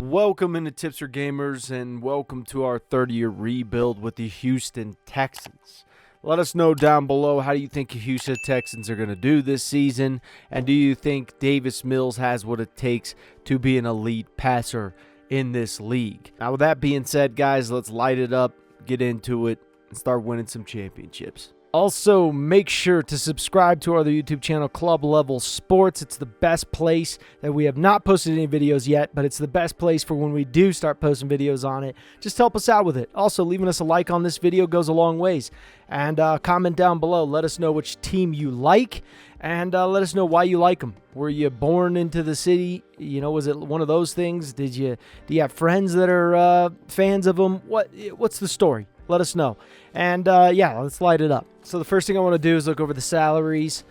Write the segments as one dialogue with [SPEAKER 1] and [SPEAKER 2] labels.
[SPEAKER 1] Welcome into Tips for Gamers, and welcome to our 30-year rebuild with the Houston Texans. Let us know down below, how do you think the Houston Texans are going to do this season, and do you think Davis Mills has what it takes to be an elite passer in this league? Now, with that being said, guys, let's light it up, get into it, and start winning some championships. Also, make sure to subscribe to our other YouTube channel, Club Level Sports. It's the best place that we have not posted any videos yet, but it's the best place for when we do start posting videos on it. Just help us out with it. Also, leaving us a like on this video goes a long ways. And comment down below. Let us know which team you like, and let us know why you like them. Were you born into the city? You know, was it one of those things? Do you have friends that are fans of them? What's the story? Let us know. And, yeah, let's light it up. So the first thing I want to do is look over the salaries.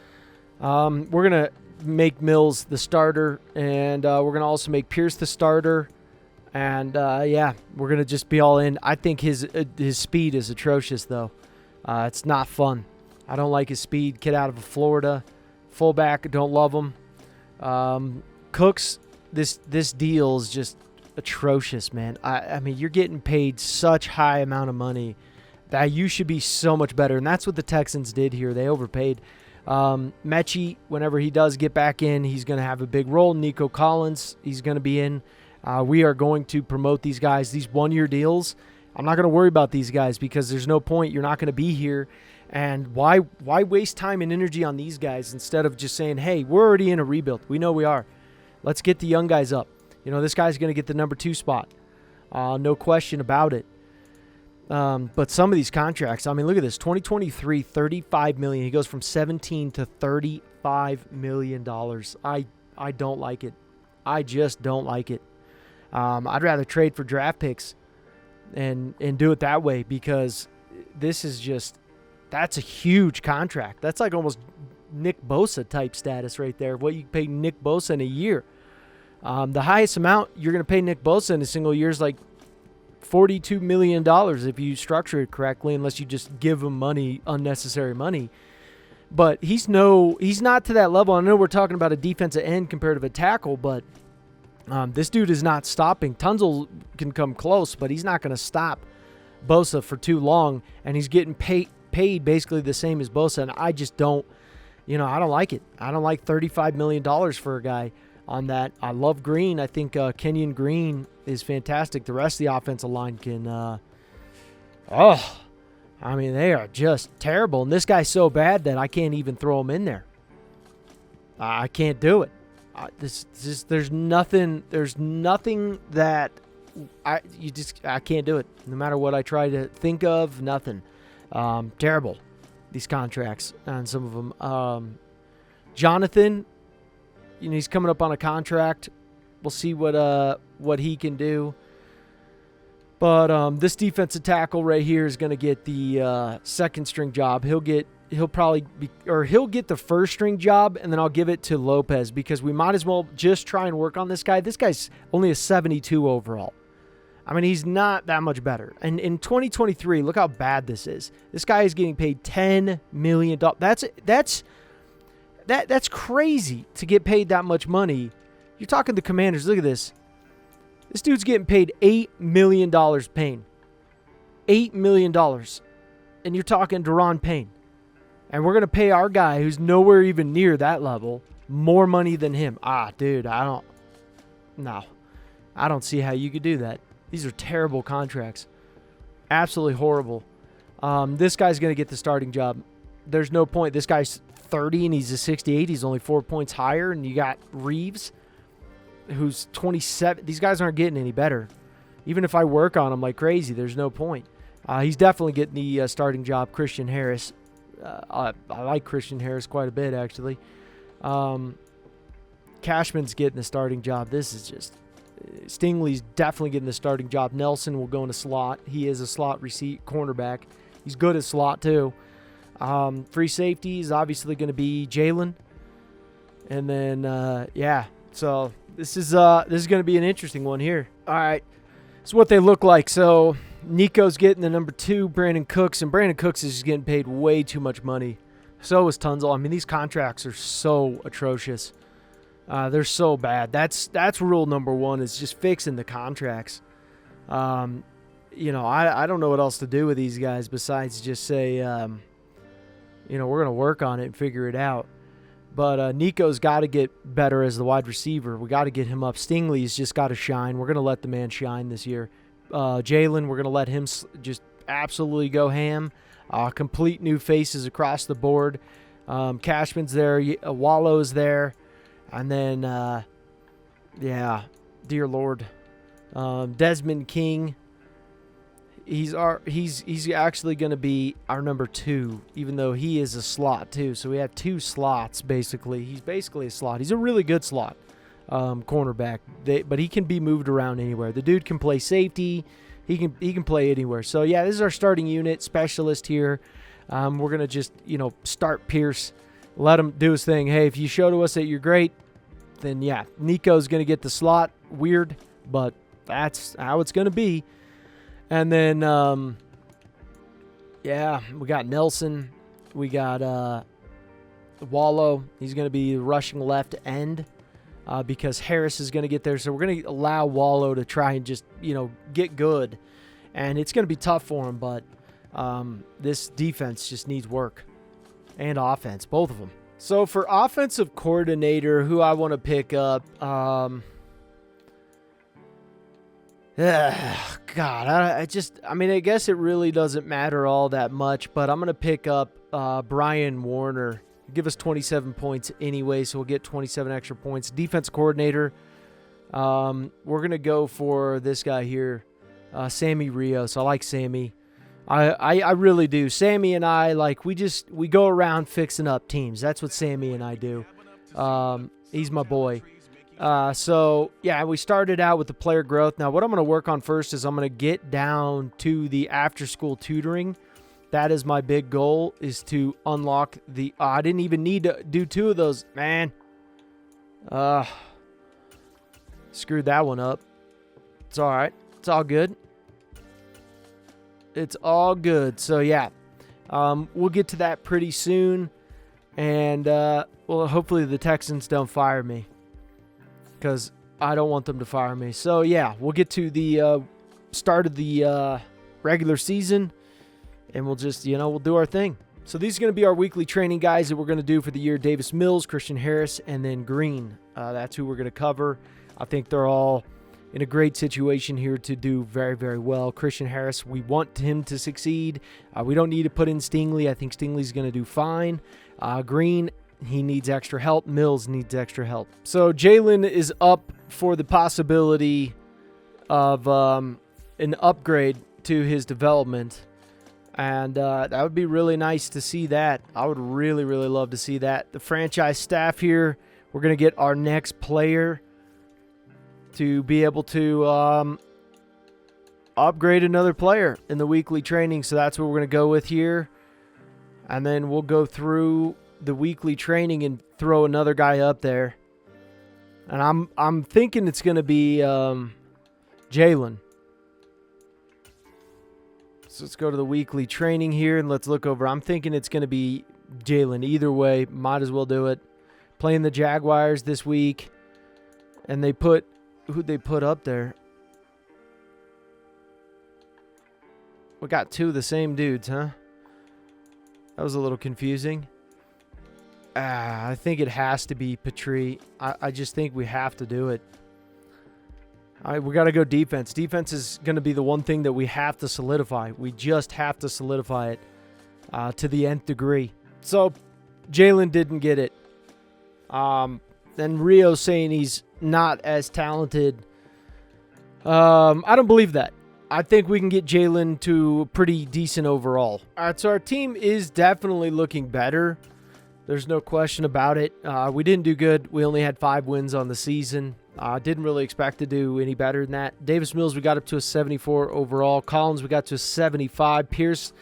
[SPEAKER 1] We're going to make Mills the starter, and we're going to also make Pierce the starter. And, yeah, we're going to just be all in. I think his speed is atrocious, though. It's not fun. I don't like his speed. Kid out of Florida. Fullback, don't love him. Cooks, this deal is just atrocious, man. I mean, you're getting paid such high amount of money that you should be so much better, and that's what the Texans did here. They overpaid. Mechie, whenever he does get back in, he's going to have a big role. Nico Collins, he's going to be in. We are going to promote these guys. These one-year deals, I'm not going to worry about these guys because there's no point. You're not going to be here, and why waste time and energy on these guys instead of just saying, hey, we're already in a rebuild. We know we are. Let's get the young guys up. You know, this guy's going to get the number 2 spot. No question about it. But some of these contracts, I mean, look at this. 2023, $35 million. He goes from 17 to $35 million. I don't like it. I just don't like it. I'd rather trade for draft picks and do it that way, because this is just, that's a huge contract. That's like almost Nick Bosa type status right there. What you pay Nick Bosa in a year. The highest amount you're going to pay Nick Bosa in a single year is like $42 million if you structure it correctly, unless you just give him money, unnecessary money. But he's not to that level. I know we're talking about a defensive end compared to a tackle, but this dude is not stopping. Tunzel can come close, but he's not going to stop Bosa for too long, and he's getting paid basically the same as Bosa, and I just don't, I don't like it. I don't like $35 million for a guy on that. I love Green. I think Kenyon Green is fantastic. The rest of the offensive line can, they are just terrible. And this guy's so bad that I can't even throw him in there. I can't do it. There's nothing that I can't do it. No matter what I try to think of, nothing. Terrible, these contracts on some of them. Jonathan, he's coming up on a contract. We'll see what he can do. But this defensive tackle right here is going to get the second string job. He'll get the first string job, and then I'll give it to Lopez, because we might as well just try and work on this guy. This guy's only a 72 overall. I mean, he's not that much better. And in 2023, look how bad this is. This guy is getting paid $10 million. That's crazy to get paid that much money. You're talking the Commanders. Look at this. This dude's getting paid $8 million Payne. $8 million. And you're talking Daron Payne. And we're going to pay our guy, who's nowhere even near that level, more money than him. Dude, I don't see how you could do that. These are terrible contracts. Absolutely horrible. This guy's going to get the starting job. There's no point. This guy's 30 and he's a 68. He's only 4 points higher. And you got Reeves, who's 27. These guys aren't getting any better. Even if I work on them like crazy, there's no point. He's definitely getting the starting job. Christian Harris. I like Christian Harris quite a bit, actually. Cashman's getting the starting job. This is just... Stingley's definitely getting the starting job. Nelson will go in a slot. He is a slot cornerback. He's good at slot, too. Free safety is obviously going to be Jalen. And then, yeah. So this is going to be an interesting one here. All right. This is what they look like. So Nico's getting the number 2, Brandon Cooks. And Brandon Cooks is getting paid way too much money. So is Tunzel. I mean, these contracts are so atrocious. They're so bad. That's rule number one, is just fixing the contracts. I don't know what else to do with these guys besides just say, we're going to work on it and figure it out. But Nico's got to get better as the wide receiver. We got to get him up. Stingley's just got to shine. We're going to let the man shine this year. Jalen, we're going to let him just absolutely go ham. Complete new faces across the board. Cashman's there. Wallow's there. And then, dear Lord, Desmond King. He's actually going to be our number 2, even though he is a slot too. So we have 2 slots basically. He's basically a slot. He's a really good slot cornerback, but he can be moved around anywhere. The dude can play safety. He can play anywhere. So yeah, this is our starting unit specialist here. We're gonna just start Pierce, let him do his thing. Hey, if you show to us that you're great, then yeah, Nico's gonna get the slot. Weird, but that's how it's gonna be. And then, we got Nelson. We got Wallow. He's going to be rushing left end because Harris is going to get there. So we're going to allow Wallow to try and just, get good. And it's going to be tough for him, but this defense just needs work. And offense, both of them. So for offensive coordinator, who I want to pick up, God, I guess it really doesn't matter all that much, but I'm going to pick up Brian Warner. Give us 27 points anyway, so we'll get 27 extra points. Defense coordinator, we're going to go for this guy here, Sammy Rios. I like Sammy. I really do. Sammy and I, we go around fixing up teams. That's what Sammy and I do. He's my boy. We started out with the player growth. Now, what I'm going to work on first is I'm going to get down to the after-school tutoring. That is my big goal, is to unlock the... I didn't even need to do 2 of those, man. Screwed that one up. It's all right. It's all good. It's all good. So, yeah, we'll get to that pretty soon. And, hopefully the Texans don't fire me, because I don't want them to fire me. So, yeah, we'll get to the start of the regular season, and we'll just, we'll do our thing. So these are going to be our weekly training guys that we're going to do for the year. Davis Mills, Christian Harris, and then Green. That's who we're going to cover. I think they're all in a great situation here to do very, very well. Christian Harris, we want him to succeed. We don't need to put in Stingley. I think Stingley's going to do fine. Green, he needs extra help. Mills needs extra help. So Jalen is up for the possibility of an upgrade to his development. And that would be really nice to see that. I would really, really love to see that. The franchise staff here, we're going to get our next player to be able to upgrade another player in the weekly training. So that's what we're going to go with here. And then we'll go through the weekly training and throw another guy up there. And I'm thinking it's going to be Jalen. So let's go to the weekly training here and let's look over. I'm thinking it's going to be Jalen. Either way, might as well do it. Playing the Jaguars this week. And who'd they put up there? We got 2 of the same dudes, huh? That was a little confusing. I think it has to be Petrie. I just think we have to do it. All right, we got to go defense. Defense is going to be the one thing that we have to solidify. We just have to solidify it to the nth degree. So Jalen didn't get it. Then Rio saying he's not as talented. I don't believe that. I think we can get Jalen to pretty decent overall. All right, so our team is definitely looking better. There's no question about it. We didn't do good. We only had 5 wins on the season. Didn't really expect to do any better than that. Davis Mills, we got up to a 74 overall. Collins, we got to a 75. Pierce,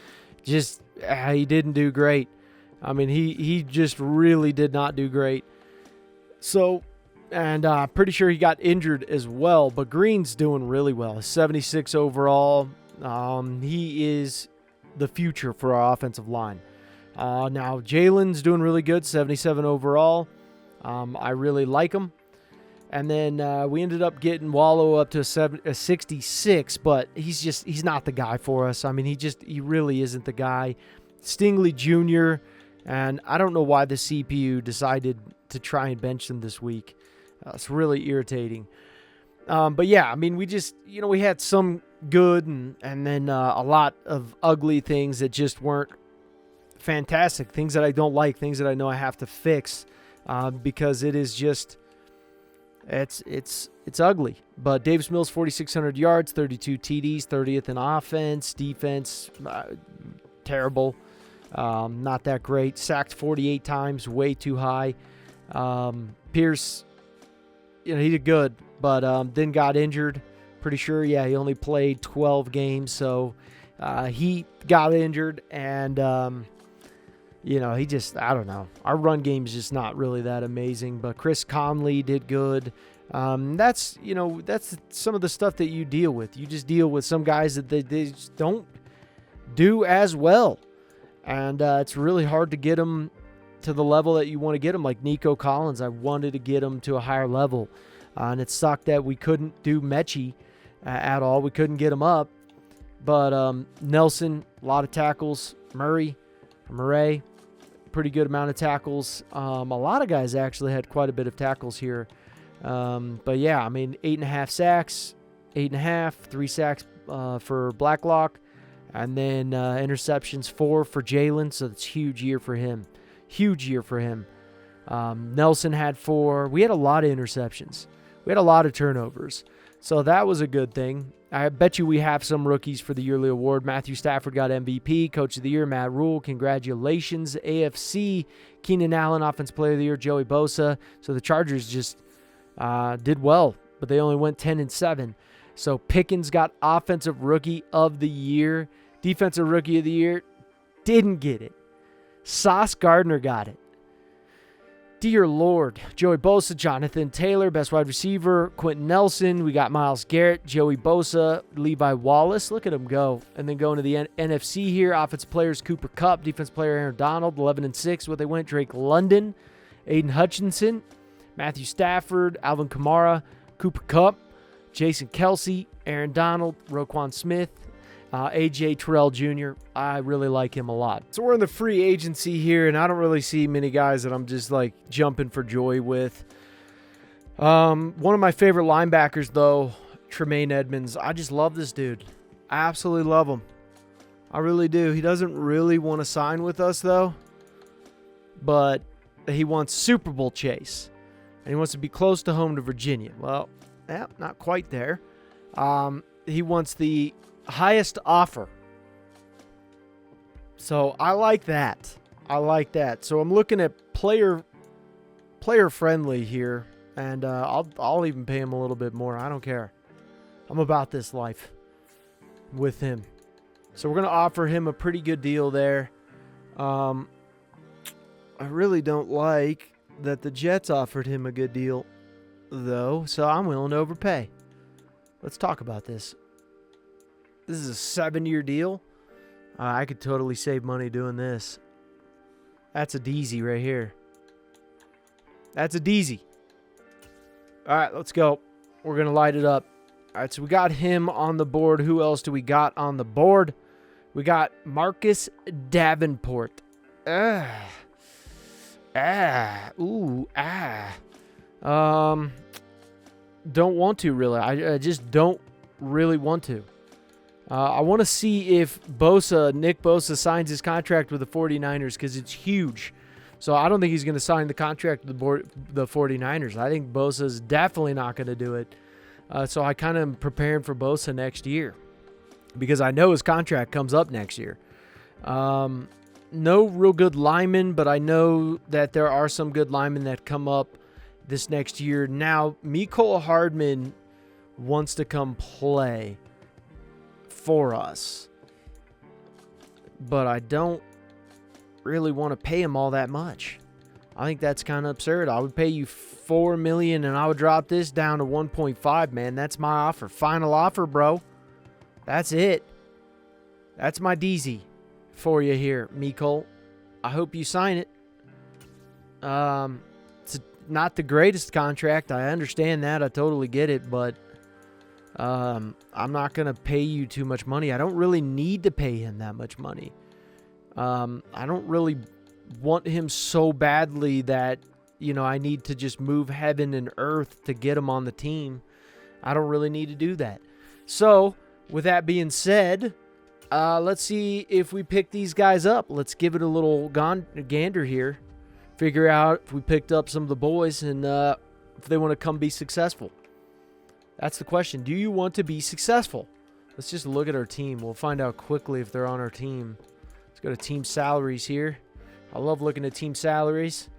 [SPEAKER 1] just he didn't do great. I mean, he just really did not do great. So, and pretty sure he got injured as well. But Green's doing really well. 76 overall. He is the future for our offensive line. Now, Jalen's doing really good. 77 overall. I really like him. And then we ended up getting Wallow up to a 66, but he's not the guy for us. I mean, he really isn't the guy. Stingley Jr., and I don't know why the CPU decided to try and bench them this week. It's really irritating. But yeah, I mean, we had some good and then a lot of ugly things that just weren't fantastic. Things that I don't like, things that I know I have to fix because it is just... It's ugly. But Davis Mills, 4,600 yards, 32 TDs, 30th in offense. Defense, terrible. Not that great. Sacked 48 times, way too high. Pierce, he did good, but then got injured. Pretty sure, yeah, he only played 12 games, so he got injured, and I don't know. Our run game is just not really that amazing, but Chris Conley did good. That's some of the stuff that you deal with. You just deal with some guys that they just don't do as well. And it's really hard to get them to the level that you want to get them. Like Nico Collins, I wanted to get him to a higher level. And it sucked that we couldn't do Mechie at all. We couldn't get him up. But Nelson, a lot of tackles. Murray, pretty good amount of tackles. A lot of guys actually had quite a bit of tackles here. But yeah, I mean, 8.5 sacks, 8.5, 3 sacks for Blacklock, and then interceptions 4 for Jalen. So that's huge year for him. Huge year for him. Nelson had 4. We had a lot of interceptions. We had a lot of turnovers. So that was a good thing. I bet you we have some rookies for the yearly award. Matthew Stafford got MVP, Coach of the Year, Matt Rule. Congratulations. AFC, Keenan Allen, Offensive Player of the Year, Joey Bosa. So the Chargers just did well, but they only went 10-7. So Pickens got Offensive Rookie of the Year. Defensive Rookie of the Year, didn't get it. Sauce Gardner got it. Dear Lord. Joey Bosa, Jonathan Taylor, best wide receiver. Quentin Nelson. We got Myles Garrett, Joey Bosa, Levi Wallace. Look at him go. And then going to the NFC here. Offensive players, Cooper Kupp. Defensive player, Aaron Donald, 11-6. What they went, Drake London, Aiden Hutchinson, Matthew Stafford, Alvin Kamara, Cooper Kupp, Jason Kelsey, Aaron Donald, Roquan Smith, A.J. Terrell Jr. I really like him a lot. So we're in the free agency here, and I don't really see many guys that I'm just like jumping for joy with. One of my favorite linebackers, though, Tremaine Edmonds. I just love this dude. I absolutely love him. I really do. He doesn't really want to sign with us, though, but he wants Super Bowl chase, and he wants to be close to home to Virginia. Well, yeah, not quite there. He wants the highest offer. So I like that. So I'm looking at player friendly here, and I'll even pay him a little bit more. I don't care. I'm about this life with him. So we're gonna offer him a pretty good deal there. I really don't like that the Jets offered him a good deal, though. So I'm willing to overpay. Let's talk about this. This is a 7-year deal. I could totally save money doing this. That's a DZ right here. That's a DZ. All right, let's go. We're going to light it up. All right, so we got him on the board. Who else do we got on the board? We got Marcus Davenport. Don't want to, really. I just don't really want to. I want to see if Nick Bosa signs his contract with the 49ers because it's huge. So I don't think he's going to sign the contract with the 49ers. I think Bosa's definitely not going to do it. So I kind of am preparing for Bosa next year because I know his contract comes up next year. No real good linemen, but I know that there are some good linemen that come up this next year. Now, Mecole Hardman wants to come play for us, but I don't really want to pay him all that much. I think that's kind of absurd. I would pay you $4 million and I would drop this down to 1.5, man. That's my offer. Final offer, bro. That's it. That's my DZ for you here, Mecole. I hope you sign it. not the greatest contract. I understand that. I totally get it, but I'm not going to pay you too much money. I don't really need to pay him that much money. I don't really want him so badly that, I need to just move heaven and earth to get him on the team. I don't really need to do that. So, with that being said, let's see if we pick these guys up. Let's give it a little gander here. Figure out if we picked up some of the boys and if they want to come be successful. That's the question. Do you want to be successful? Let's just look at our team. We'll find out quickly if they're on our team. Let's go to team salaries here. I love looking at team salaries.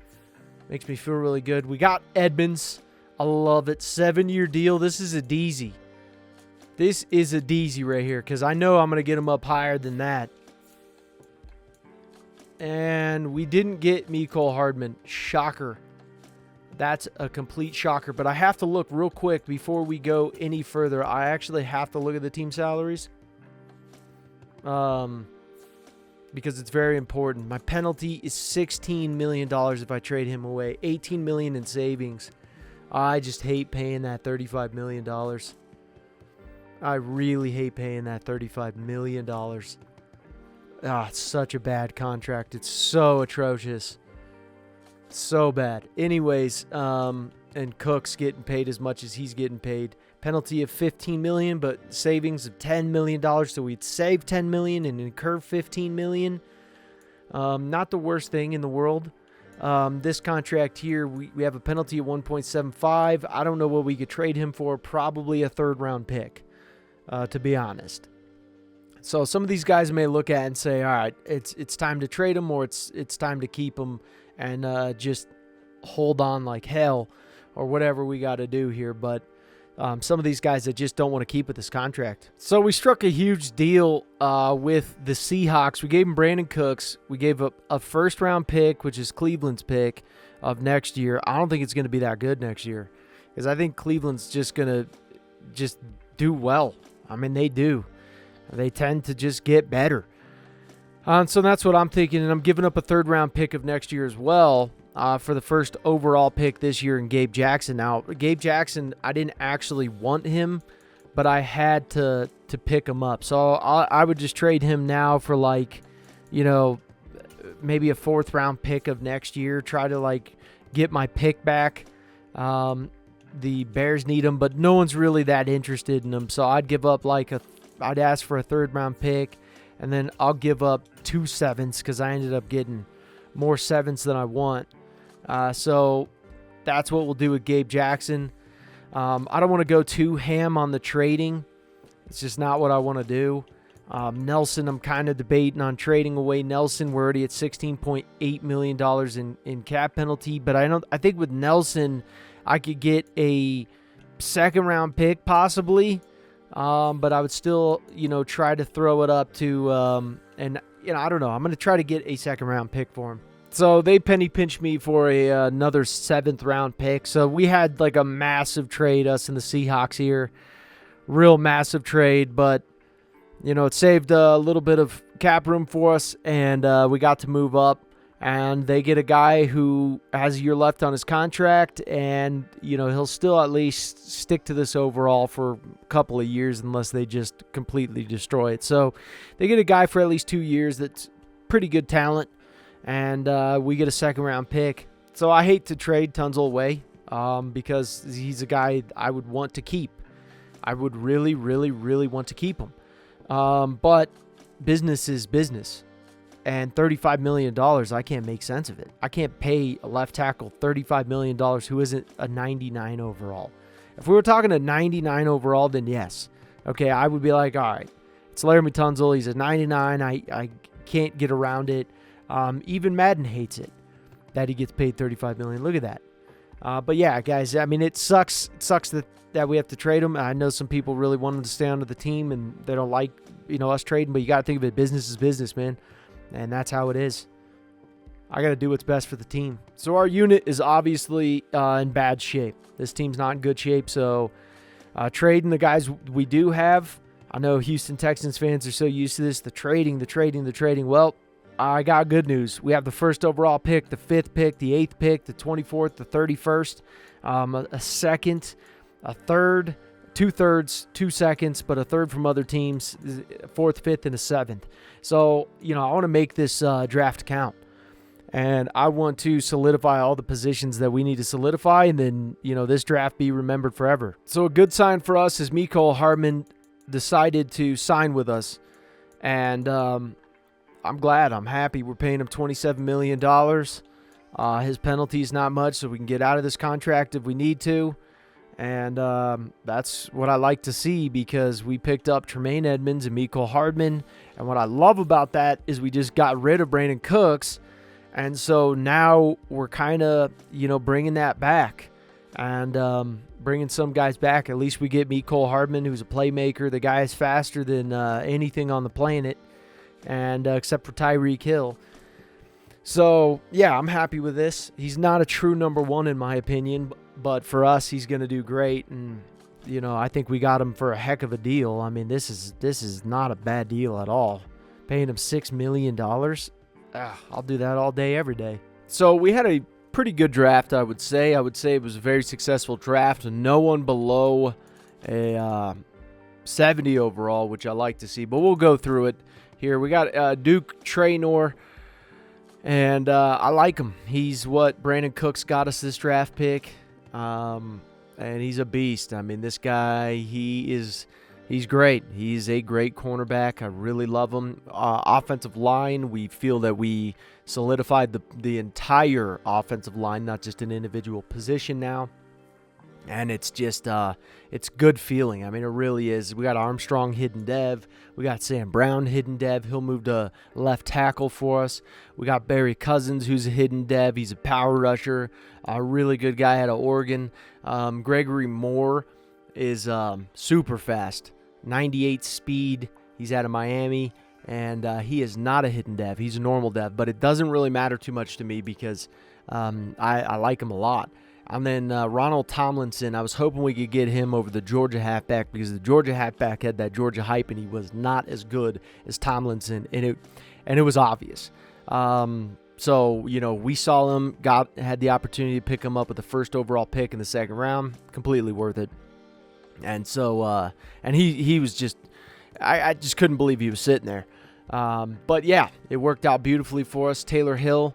[SPEAKER 1] Makes me feel really good. We got Edmonds. I love it. 7-year deal. This is a DZ. This is a DZ right here because I know I'm going to get him up higher than that. And we didn't get Mecole Hardman. Shocker. That's a complete shocker. But I have to look real quick before we go any further. I actually have to look at the team salaries. Because it's very important. My penalty is $16 million if I trade him away. $18 million in savings. I just hate paying that $35 million. I really hate paying that $35 million. It's such a bad contract. It's so atrocious. So bad. Anyways, and Cook's getting paid as much as he's getting paid. Penalty of $15 million, but savings of $10 million. So we'd save $10 million and incur $15 million. Not the worst thing in the world. This contract here, we have a penalty of 1.75. I don't know what we could trade him for. Probably a third-round pick, to be honest. So some of these guys may look at and say, all right, it's time to trade him, or it's time to keep him and just hold on like hell, or whatever we got to do here. But some of these guys that just don't want to keep with this contract. So we struck a huge deal with the Seahawks. We gave them Brandon Cooks. We gave up a first-round pick, which is Cleveland's pick of next year. I don't think it's going to be that good next year because I think Cleveland's just going to just do well. I mean, they do. They tend to just get better. So that's what I'm thinking, and I'm giving up a third-round pick of next year as well for the first overall pick this year in Gabe Jackson. Now, Gabe Jackson, I didn't actually want him, but I had to pick him up. So I would just trade him now for, maybe a fourth-round pick of next year, try to, get my pick back. The Bears need him, but no one's really that interested in him, so I'd give up, I'd ask for a third-round pick, and then I'll give up 2 sevenths because I ended up getting more sevenths than I want. So that's what we'll do with Gabe Jackson. I don't want to go too ham on the trading. It's just not what I want to do. Nelson, I'm kind of debating on trading away Nelson. We're already at $16.8 million in cap penalty, but I think with Nelson, I could get a second-round pick possibly. But I would still, try to throw it up to, I don't know. I'm going to try to get a second-round pick for him. So they penny pinched me for another 7th-round pick. So we had a massive trade, us and the Seahawks here. Real massive trade, but, it saved a little bit of cap room for us, and we got to move up. And they get a guy who has a year left on his contract, and, he'll still at least stick to this overall for a couple of years unless they just completely destroy it. So they get a guy for at least 2 years that's pretty good talent, and we get a second-round pick. So I hate to trade Tunzel away because he's a guy I would want to keep. I would really, really, really want to keep him. But business is business. And $35 million, I can't make sense of it. I can't pay a left tackle $35 million who isn't a 99 overall. If we were talking a 99 overall, then yes. Okay, I would be like, all right, it's Laramie Tunzel. He's a 99. I can't get around it. Even Madden hates it that he gets paid $35 million. Look at that. But yeah, guys, I mean, it sucks. It sucks that we have to trade him. I know some people really want him to stay onto the team, and they don't like us trading, but you got to think of it. Business is business, man. And that's how it is. I got to do what's best for the team. So our unit is obviously in bad shape. This team's not in good shape. So trading the guys we do have. I know Houston Texans fans are so used to this. The trading. Well, I got good news. We have the first overall pick, the 5th pick, the 8th pick, the 24th, the 31st, a second, a third, 2/3, 2 seconds, but a third from other teams, 4th, 5th, and a 7th. So, I want to make this draft count. And I want to solidify all the positions that we need to solidify, and then, this draft be remembered forever. So a good sign for us is Mecole Hardman decided to sign with us. And I'm glad. I'm happy. We're paying him $27 million. His penalty is not much, so we can get out of this contract if we need to. And that's what I like to see, because we picked up Tremaine Edmonds and Mecole Hardman. And what I love about that is we just got rid of Brandon Cooks. And so now we're kind of, bringing that back and bringing some guys back. At least we get Mecole Hardman, who's a playmaker. The guy is faster than anything on the planet, and except for Tyreek Hill. So, yeah, I'm happy with this. He's not a true number one in my opinion, but for us, he's going to do great. And, I think we got him for a heck of a deal. I mean, this is not a bad deal at all. Paying him $6 million. I'll do that all day, every day. So we had a pretty good draft, I would say. I would say it was a very successful draft. No one below a 70 overall, which I like to see. But we'll go through it here. We got Duke Traynor, and I like him. He's what Brandon Cooks got us this draft pick, and he's a beast. I mean, this guy, He's great. He's a great cornerback. I really love him. Offensive line, we feel that we solidified the entire offensive line, not just an individual position now. And it's just, it's good feeling. I mean, it really is. We got Armstrong hidden dev. We got Sam Brown hidden dev. He'll move to left tackle for us. We got Barry Cousins, who's a hidden dev. He's a power rusher. A really good guy out of Oregon. Gregory Moore is super fast. 98 speed. He's out of Miami, and he is not a hidden dev. He's a normal dev, but it doesn't really matter too much to me because I like him a lot. And then Ronald Tomlinson, I was hoping we could get him over the Georgia halfback, because the Georgia halfback had that Georgia hype, and he was not as good as Tomlinson, and it was obvious. So, we saw him, had the opportunity to pick him up with the first overall pick in the second round. Completely worth it. And so, and he was just, I just couldn't believe he was sitting there. But yeah, it worked out beautifully for us. Taylor Hill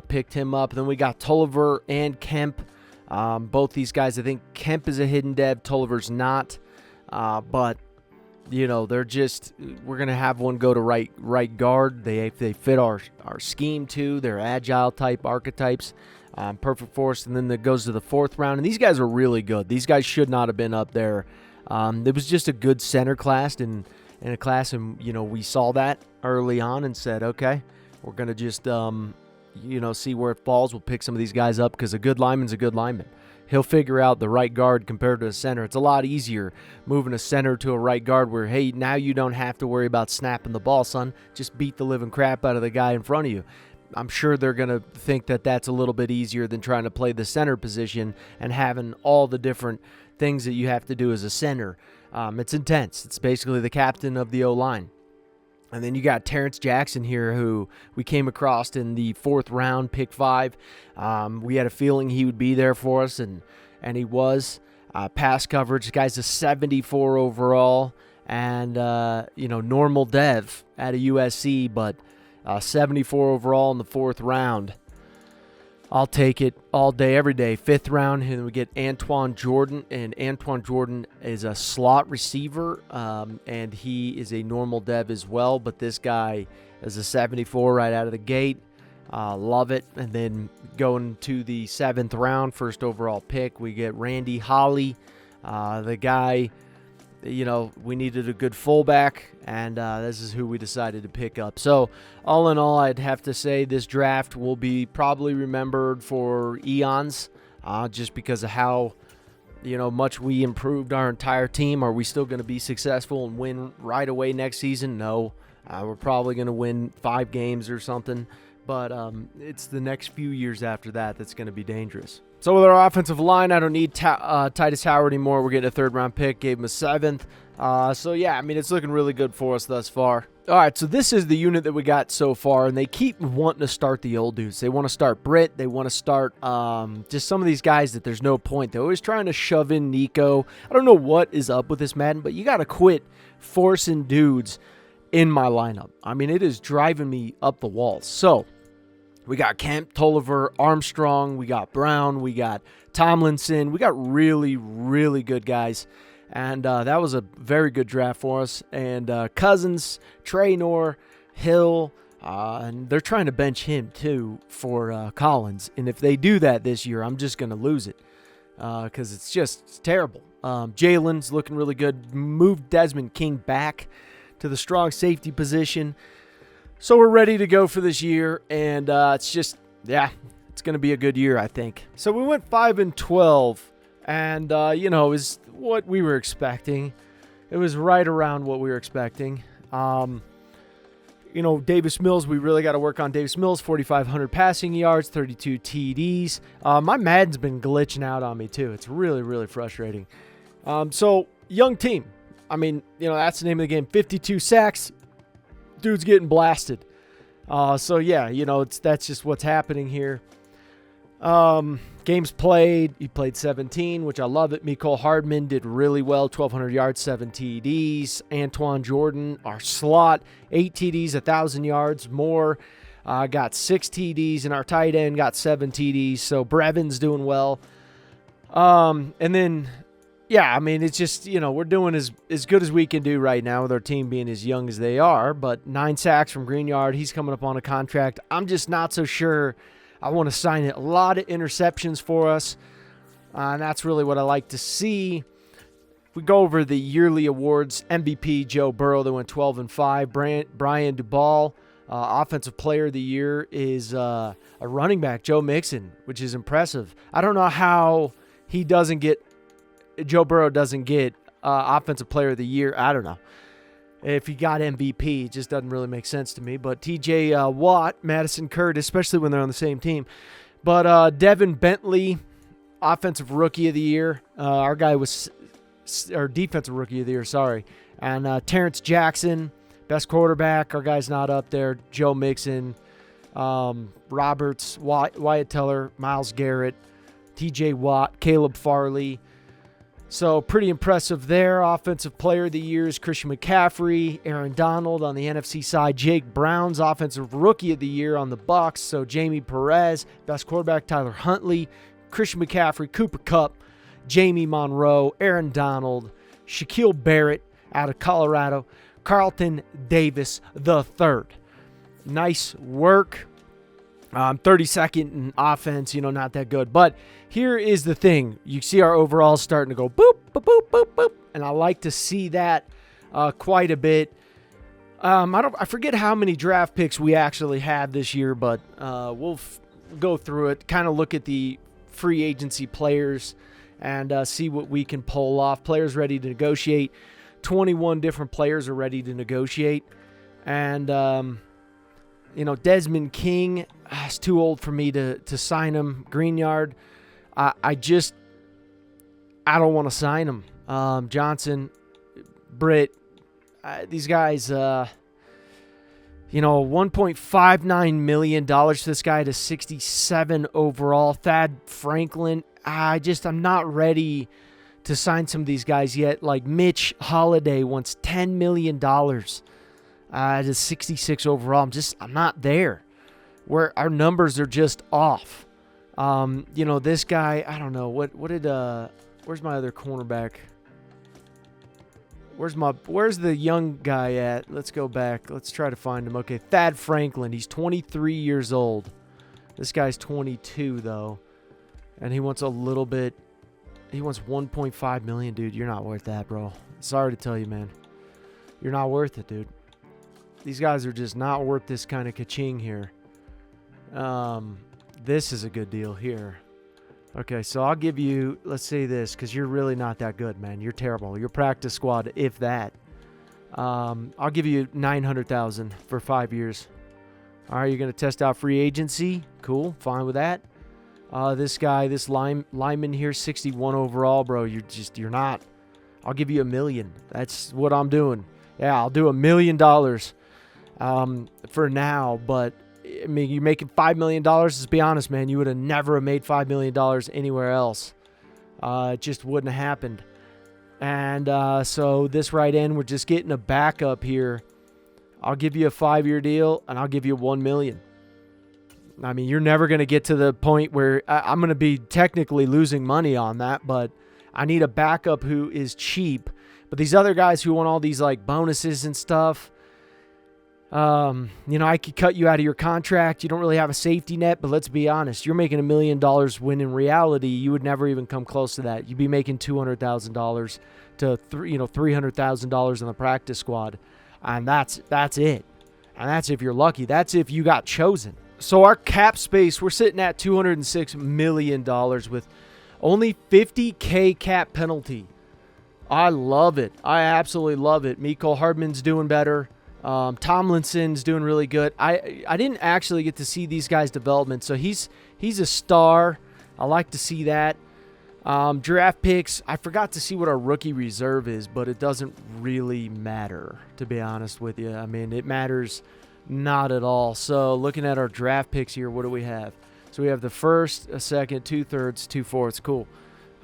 [SPEAKER 1] picked him up. Then we got Tolliver and Kemp. Both these guys, I think Kemp is a hidden dev, Tolliver's not. But, they're just, we're going to have one go to right guard. They fit our scheme too. They're agile type archetypes. Perfect for us. And then it goes to the 4th round. And these guys are really good. These guys should not have been up there. It was just a good center class in a class. And, we saw that early on and said, okay, we're going to just, see where it falls. We'll pick some of these guys up, because a good lineman's a good lineman. He'll figure out the right guard compared to a center. It's a lot easier moving a center to a right guard where, hey, now you don't have to worry about snapping the ball, son. Just beat the living crap out of the guy in front of you. I'm sure they're going to think that that's a little bit easier than trying to play the center position and having all the different things that you have to do as a center. It's intense. It's basically the captain of the O-line. And then you got Terrence Jackson here, who we came across in the 4th round, pick 5. We had a feeling he would be there for us, and he was. Pass coverage, the guy's a 74 overall, and, normal dev out of USC, but 74 overall in the 4th round. I'll take it all day, every day. 5th round, and we get Antoine Jordan, and Antoine Jordan is a slot receiver, and he is a normal dev as well, but this guy is a 74 right out of the gate. Love it. And then going to the 7th round, first overall pick, we get Randy Holly, the guy. We needed a good fullback, and this is who we decided to pick up. So, all in all, I'd have to say this draft will be probably remembered for eons, just because of how, much we improved our entire team. Are we still going to be successful and win right away next season? No. We're probably going to win 5 games or something, but it's the next few years after that that's going to be dangerous. So with our offensive line, I don't need Titus Howard anymore. We're getting a 3rd-round pick. Gave him a 7th. So, yeah, I mean, it's looking really good for us thus far. All right, so this is the unit that we got so far, and they keep wanting to start the old dudes. They want to start Britt. They want to start just some of these guys that there's no point. They're always trying to shove in Nico. I don't know what is up with this Madden, but you got to quit forcing dudes in my lineup. I mean, it is driving me up the walls. So we got Kemp, Tolliver, Armstrong. We got Brown. We got Tomlinson. We got really, really good guys. And that was a very good draft for us. And Cousins, Traynor, Hill, and they're trying to bench him too for Collins. And if they do that this year, I'm just going to lose it because it's terrible. Jalen's looking really good. Moved Desmond King back to the strong safety position. So we're ready to go for this year. And it's just, yeah, it's going to be a good year, I think. So we went 5-12. And, you know, it was what we were expecting. It was right around what we were expecting. You know, Davis Mills, we really got to work on Davis Mills. 4,500 passing yards, 32 TDs. My Madden's been glitching out on me, too. It's really, really frustrating. So, young team. I mean, you know, that's the name of the game. 52 sacks. Dude's getting blasted. So, yeah, you know, that's just what's happening here. Games played, he played 17, which I love it. Mecole Hardman did really well, 1,200 yards, 7 TDs. Antoine Jordan, our slot, 8 TDs, 1,000 yards more. Got 6 TDs, and our tight end got 7 TDs. So Brevin's doing well. And then, yeah, I mean, it's just, you know, we're doing as good as we can do right now with our team being as young as they are. But 9 sacks from Greenyard. He's coming up on a contract. I'm just not so sure I want to sign it. A lot of interceptions for us, and that's really what I like to see. We go over the yearly awards. MVP, Joe Burrow, they went 12-5. Brian Dubal, Offensive Player of the Year, is a running back, Joe Mixon, which is impressive. I don't know how Joe Burrow doesn't get Offensive Player of the Year. I don't know. If he got MVP, it just doesn't really make sense to me. But TJ Watt, Madison Curtis, especially when they're on the same team. But Devin Bentley, Offensive Rookie of the Year. Our guy was, or Defensive Rookie of the Year, sorry. And Terrence Jackson, best quarterback. Our guy's not up there. Joe Mixon, Roberts, Wyatt Teller, Myles Garrett, TJ Watt, Caleb Farley. So pretty impressive there. Offensive Player of the Year is Christian McCaffrey, Aaron Donald on the NFC side. Jake Brown's Offensive Rookie of the Year on the Bucs. So Jamie Perez, best quarterback, Tyler Huntley, Christian McCaffrey, Cooper Kupp, Jamie Monroe, Aaron Donald, Shaquille Barrett out of Colorado, Carlton Davis III. Nice work. 32nd in offense, you know, not that good. But here is the thing. You see our overalls starting to go boop, boop, boop, boop, boop. And I like to see that quite a bit. I forget how many draft picks we actually had this year, but we'll go through it, kind of look at the free agency players and see what we can pull off. Players ready to negotiate. 21 different players are ready to negotiate. And, you know, Desmond King, it's too old for me to sign him. Greenyard, I don't want to sign him. Johnson, Britt, these guys, you know, $1.59 million for this guy to 67 overall. Thad Franklin, I'm not ready to sign some of these guys yet. Like Mitch Holiday wants $10 million to 66 overall. I'm not there. Where our numbers are just off. You know, this guy, I don't know. Where's my other cornerback? Where's the young guy at? Let's go back. Let's try to find him. Okay, Thad Franklin. He's 23 years old. This guy's 22, though. And he wants a little bit. He wants $1.5 million, dude. You're not worth that, bro. Sorry to tell you, man. You're not worth it, dude. These guys are just not worth this kind of ka-ching here. This is a good deal here. Okay, so I'll give you, let's say this, because you're really not that good, man. You're terrible. You're practice squad, if that. I'll give you $900,000 for 5 years. All right, you're going to test out free agency. Cool, fine with that. This guy, this lineman here, 61 overall, bro. You're not. I'll give you $1 million. That's what I'm doing. Yeah, I'll do $1 million for now. But I mean, you're making $5 million. Let's be honest, man. You would have never made $5 million anywhere else. It just wouldn't have happened. And so this right end, we're just getting a backup here. I'll give you a 5-year deal, and I'll give you $1 million. I mean, you're never going to get to the point where I'm going to be technically losing money on that, but I need a backup who is cheap. But these other guys who want all these like bonuses and stuff, I could cut you out of your contract. You don't really have a safety net, but let's be honest. You're making $1 million when in reality, you would never even come close to that. You'd be making $200,000 to $300,000 on the practice squad. And that's it. And that's if you're lucky. That's if you got chosen. So our cap space, we're sitting at $206 million with only $50K cap penalty. I love it. I absolutely love it. Mecole Hardman's doing better. Tomlinson's doing really good. I didn't actually get to see these guys' development, so he's a star. I like to see that. Draft picks, I forgot to see what our rookie reserve is, but it doesn't really matter, to be honest with you. I mean, it matters not at all. So looking at our draft picks here, what do we have? So we have the first, a second, 2/3, 2/4. Cool.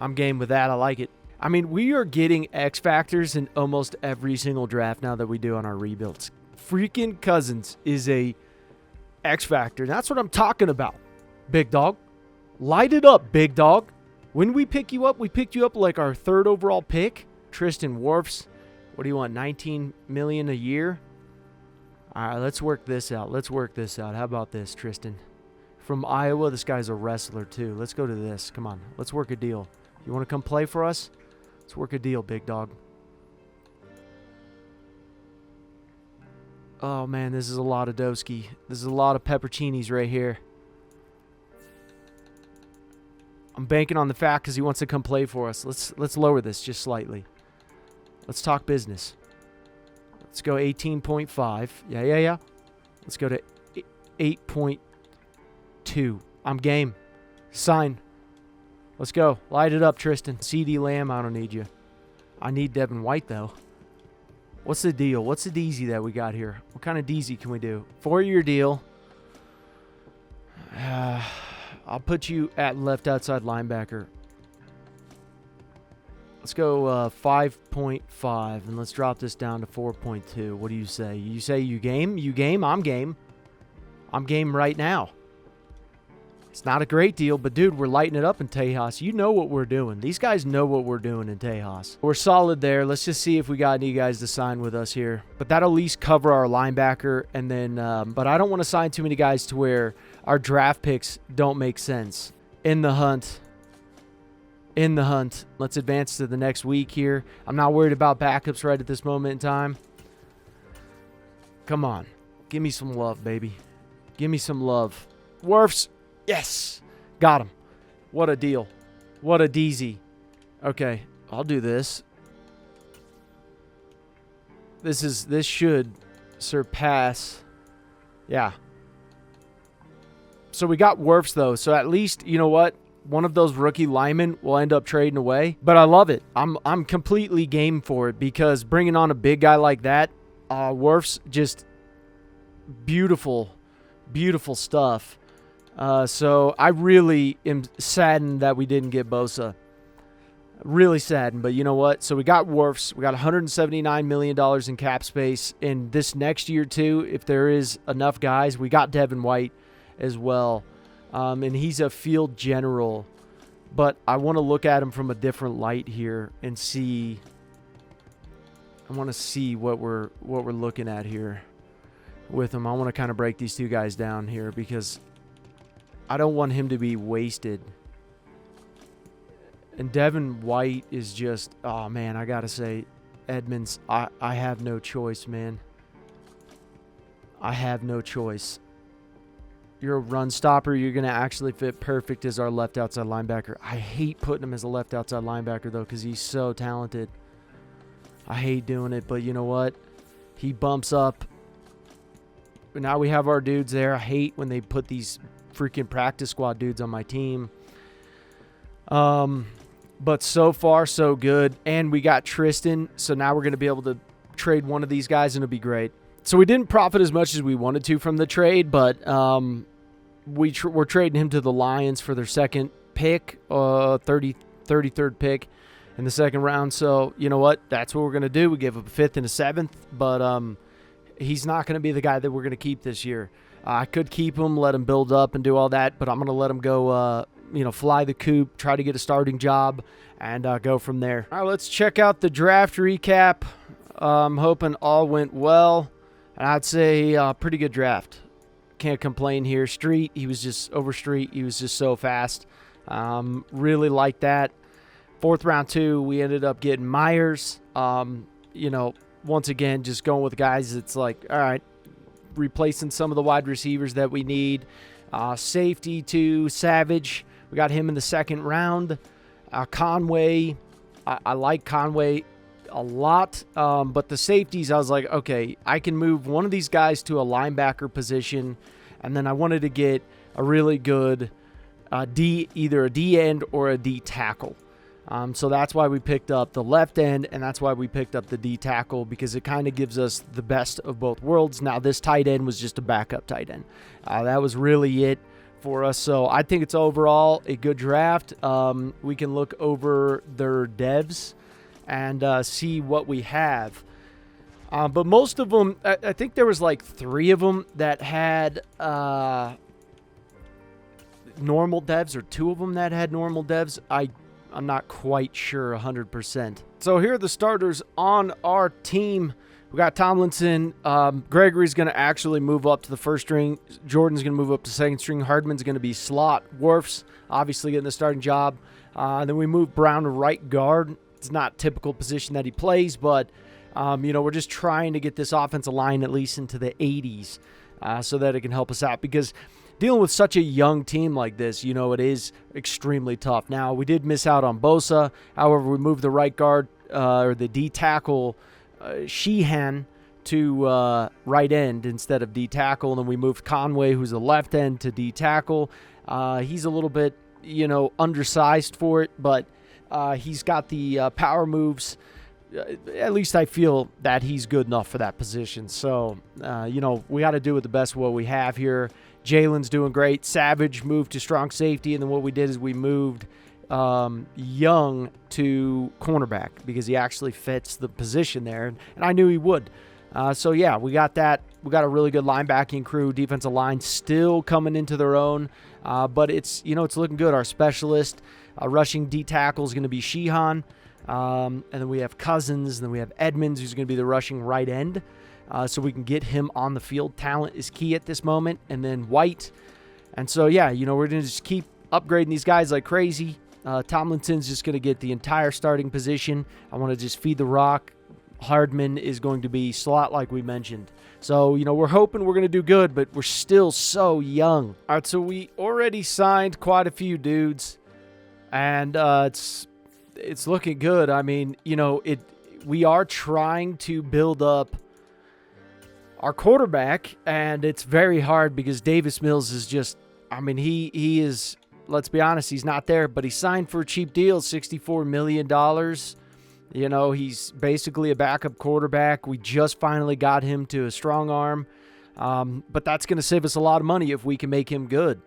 [SPEAKER 1] I'm game with that. I like it. I mean, we are getting X factors in almost every single draft now that we do on our rebuilds. Freaking Cousins is a X factor. That's what I'm talking about, big dog. Light it up, big dog. When we pick you up, we picked you up like our 3rd overall pick. Tristan Wirfs. What do you want, $19 million a year? All right, let's work this out. How about this, Tristan? From Iowa, this guy's a wrestler too. Let's go to this. Come on, let's work a deal. You want to come play for us? Let's work a deal, big dog. Oh, man, this is a lot of Doski. This is a lot of pepperoncinis right here. I'm banking on the fact because he wants to come play for us. Let's lower this just slightly. Let's talk business. Let's go 18.5. Yeah. Let's go to 8.2. I'm game. Sign. Let's go. Light it up, Tristan. CD Lamb, I don't need you. I need Devin White, though. What's the deal? What's the DZ that we got here? What kind of DZ can we do? 4-year deal. I'll put you at left outside linebacker. Let's go 5.5, and let's drop this down to 4.2. What do you say? You say you game? You game? I'm game. I'm game right now. It's not a great deal, but, dude, we're lighting it up in Tejas. You know what we're doing. These guys know what we're doing in Tejas. We're solid there. Let's just see if we got any guys to sign with us here. But that'll at least cover our linebacker. And then, but I don't want to sign too many guys to where our draft picks don't make sense. In the hunt. Let's advance to the next week here. I'm not worried about backups right at this moment in time. Come on. Give me some love, baby. Give me some love. Wirfs. Yes. Got him. What a deal. What a DZ. Okay. I'll do this. This should surpass. Yeah. So we got Wirfs, though. So at least, you know what? One of those rookie linemen will end up trading away. But I love it. I'm completely game for it because bringing on a big guy like that, Wirfs, just beautiful, beautiful stuff. So I really am saddened that we didn't get Bosa. Really saddened, but you know what? So we got Wirfs. We got $179 million in cap space. And this next year, too, if there is enough guys, we got Devin White as well. And he's a field general. But I want to look at him from a different light here and see. I want to see what we're looking at here with him. I want to kind of break these two guys down here because I don't want him to be wasted. And Devin White is just, oh, man, I got to say, Edmonds, I have no choice, man. I have no choice. You're a run stopper. You're going to actually fit perfect as our left outside linebacker. I hate putting him as a left outside linebacker, though, because he's so talented. I hate doing it, but you know what? He bumps up. But now we have our dudes there. I hate when they put these freaking practice squad dudes on my team. But so far, so good. And we got Tristan, so now we're going to be able to trade one of these guys, and it'll be great. So we didn't profit as much as we wanted to from the trade, but we're trading him to the Lions for their second pick, 33rd pick in the second round. So you know what? That's what we're going to do. We give up a 5th and a 7th, but he's not going to be the guy that we're going to keep this year. I could keep him, let him build up and do all that, but I'm going to let him go, fly the coop, try to get a starting job, and go from there. All right, let's check out the draft recap. I'm hoping all went well. And I'd say pretty good draft. Can't complain here. Street, he was just so fast. Really like that. 4th round 2, we ended up getting Myers. Once again, just going with guys that's like, all right, replacing some of the wide receivers that we need. Safety to Savage. We got him in the 2nd round. Conway, I like Conway a lot, but the safeties, I was like, okay, I can move one of these guys to a linebacker position, and then I wanted to get a really good either a D end or a D tackle. So that's why we picked up the left end, and that's why we picked up the D tackle, because it kind of gives us the best of both worlds. Now, this tight end was just a backup tight end. That was really it for us. So I think it's overall a good draft. We can look over their devs and see what we have. But most of them, I think there was like 3 of them that had normal devs, or 2 of them that had normal devs. I'm not quite sure 100%. So here are the starters on our team. We got Tomlinson. Gregory's going to actually move up to the 1st string. Jordan's going to move up to 2nd string. Hardman's going to be slot. Worf's obviously getting the starting job. Then we move Brown to right guard. It's not typical position that he plays, but, we're just trying to get this offensive line at least into the 80s so that it can help us out, because dealing with such a young team like this, it is extremely tough. Now, we did miss out on Bosa. However, we moved the right guard or the D tackle, Sheehan, to right end instead of D tackle. And then we moved Conway, who's a left end, to D tackle. He's a little bit, undersized for it, but he's got the power moves. At least I feel that he's good enough for that position. So, we got to do with the best of what we have here. Jalen's doing great. Savage moved to strong safety, and then what we did is we moved Young to cornerback because he actually fits the position there, and I knew he would. So, yeah, we got that. We got a really good linebacking crew. Defensive line still coming into their own, but it's looking good. Our specialist rushing D tackle is going to be Sheehan, and then we have Cousins, and then we have Edmonds, who's going to be the rushing right end. So we can get him on the field. Talent is key at this moment. And then White. And so, yeah, we're going to just keep upgrading these guys like crazy. Tomlinson's just going to get the entire starting position. I want to just feed the rock. Hardman is going to be slot like we mentioned. So, we're hoping we're going to do good, but we're still so young. All right, so we already signed quite a few dudes. And it's looking good. I mean, we are trying to build up our quarterback, and it's very hard because Davis Mills is just, he is, let's be honest, he's not there, but he signed for a cheap deal, $64 million. He's basically a backup quarterback. We just finally got him to a strong arm, but that's going to save us a lot of money if we can make him good.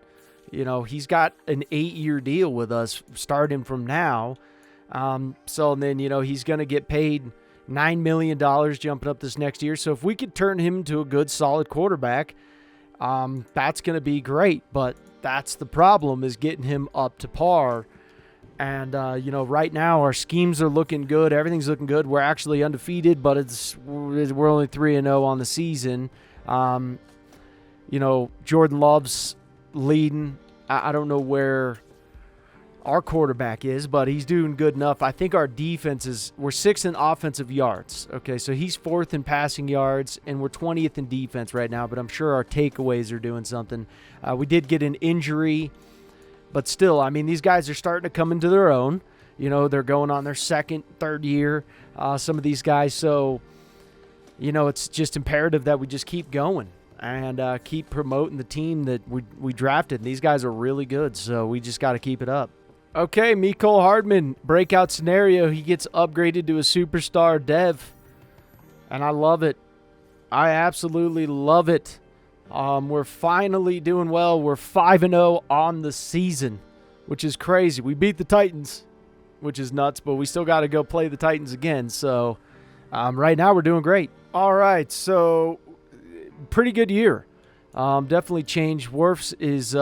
[SPEAKER 1] He's got an 8-year deal with us starting from now. So then, he's going to get paid $9 million jumping up this next year. So if we could turn him into a good, solid quarterback, that's going to be great. But that's the problem, is getting him up to par. And, right now our schemes are looking good. Everything's looking good. We're actually undefeated, but we're only 3-0 on the season. Jordan Love's leading. I don't know where our quarterback is, but he's doing good enough. I think our defense we're 6th in offensive yards. Okay, so he's 4th in passing yards, and we're 20th in defense right now, but I'm sure our takeaways are doing something. We did get an injury, but still, these guys are starting to come into their own. They're going on their 2nd, 3rd year, some of these guys. So, it's just imperative that we just keep going and keep promoting the team that we drafted. And these guys are really good, so we just got to keep it up. Okay, Mecole Hardman, breakout scenario. He gets upgraded to a superstar dev, and I love it. I absolutely love it. We're finally doing well. We're 5-0 on the season, which is crazy. We beat the Titans, which is nuts, but we still got to go play the Titans again. So right now we're doing great. All right, so pretty good year. Definitely changed. Wirfs is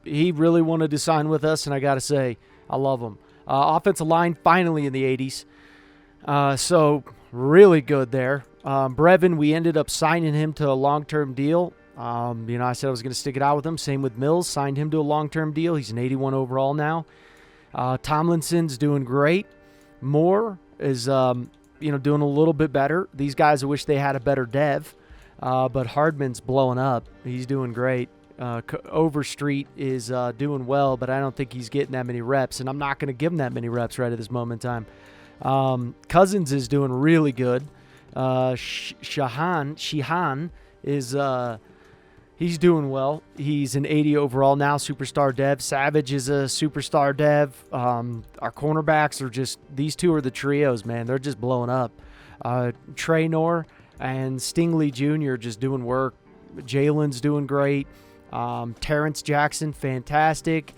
[SPEAKER 1] he really wanted to sign with us, and I got to say, I love him. Offensive line finally in the 80s. So really good there. Brevin, we ended up signing him to a long-term deal. I said I was going to stick it out with him. Same with Mills. Signed him to a long-term deal. He's an 81 overall now. Tomlinson's doing great. Moore is, doing a little bit better. These guys, I wish they had a better dev. But Hardman's blowing up. He's doing great. Overstreet is doing well, but I don't think he's getting that many reps, and I'm not going to give him that many reps right at this moment in time. Cousins is doing really good. Sheehan is he's doing well. He's an 80 overall now, superstar dev. Savage is a superstar dev. Our cornerbacks are just, these two are the trios, man. They're just blowing up. Traynor and Stingley Jr. just doing work. Jalen's doing great. Terrence Jackson, fantastic.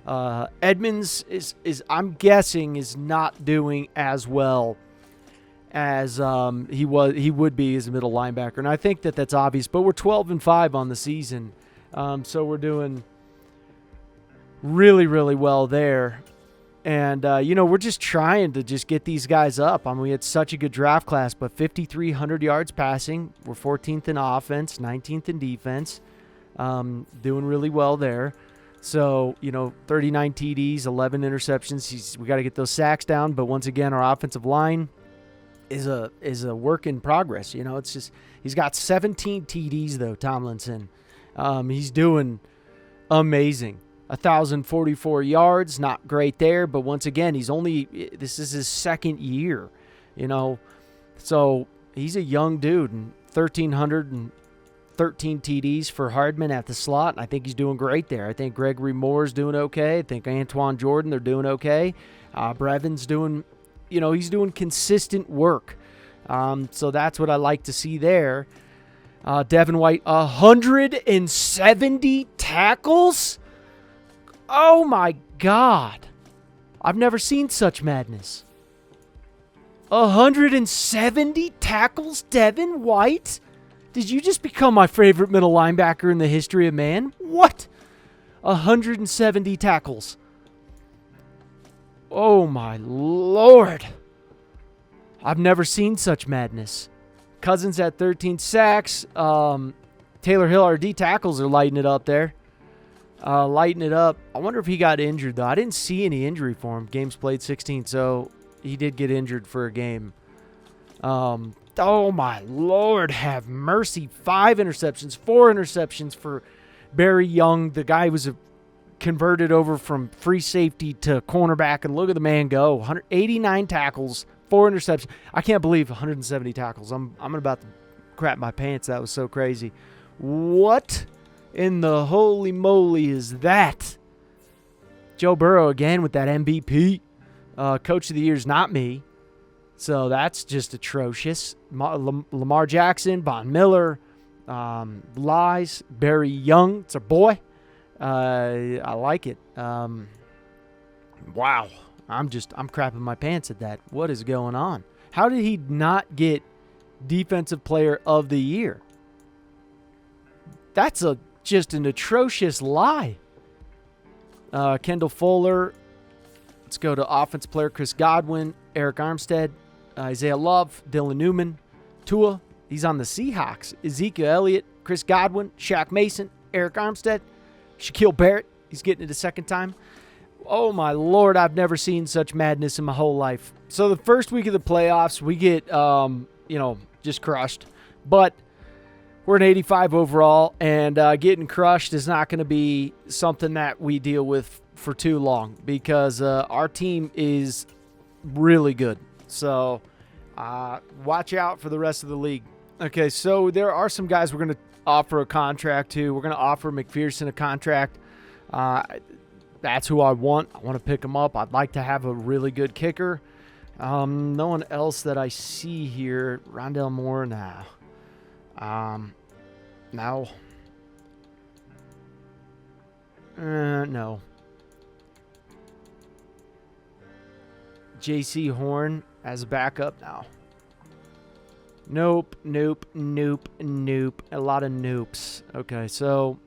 [SPEAKER 1] Edmonds is I'm guessing is not doing as well as he would be as a middle linebacker, and I think that's obvious. But we're 12-5 on the season, so we're doing really, really well there. And we're just trying to just get these guys up. I mean, we had such a good draft class, but 5,300 yards passing. We're 14th in offense, 19th in defense. Doing really well there. So, 39 TDs, 11 interceptions. We got to get those sacks down. But once again, our offensive line is a work in progress. It's just, he's got 17 TDs though, Tomlinson. He's doing amazing. 1,044 yards, not great there. But once again, this is his second year, So he's a young dude, and 1,313 TDs for Hardman at the slot. I think he's doing great there. I think Gregory Moore's doing okay. I think Antoine Jordan, they're doing okay. Brevin's doing, he's doing consistent work. So that's what I like to see there. Devin White, 170 tackles? Oh my God. I've never seen such madness. 170 tackles, Devin White? Did you just become my favorite middle linebacker in the history of man? What? 170 tackles. Oh, my Lord. I've never seen such madness. Cousins at 13 sacks. Taylor Hill, our D tackles are lighting it up there. Lighting it up. I wonder if he got injured, though. I didn't see any injury for him. Games played 16, so he did get injured for a game. Oh, my Lord, have mercy. 5 interceptions, 4 interceptions for Barry Young. The guy was converted over from free safety to cornerback, and look at the man go. 189 tackles, 4 interceptions. I can't believe 170 tackles. I'm about to crap my pants. That was so crazy. What in the holy moly is that? Joe Burrow again with that MVP. Coach of the year is not me. So that's just atrocious. Lamar Jackson, Von Miller, Lies, Barry Young. It's a boy. I like it. Wow. I'm crapping my pants at that. What is going on? How did he not get Defensive Player of the Year? That's just an atrocious lie. Kendall Fuller. Let's go to Offensive Player Chris Godwin, Eric Armstead, Isaiah Love, Dylan Newman, Tua. He's on the Seahawks. Ezekiel Elliott, Chris Godwin, Shaq Mason, Eric Armstead, Shaquille Barrett. He's getting it a second time. Oh, my Lord, I've never seen such madness in my whole life. So the first week of the playoffs, we get, just crushed. But we're an 85 overall, and getting crushed is not going to be something that we deal with for too long because our team is really good. So watch out for the rest of the league. Okay, so there are some guys we're going to offer a contract to. We're going to offer McPherson a contract. that's who I want. I want to pick him up. I'd like to have a really good kicker. No one else that I see here. Rondell Moore, nah. No. No. JC Horn as a backup now. Nope. A lot of nopes. Okay, so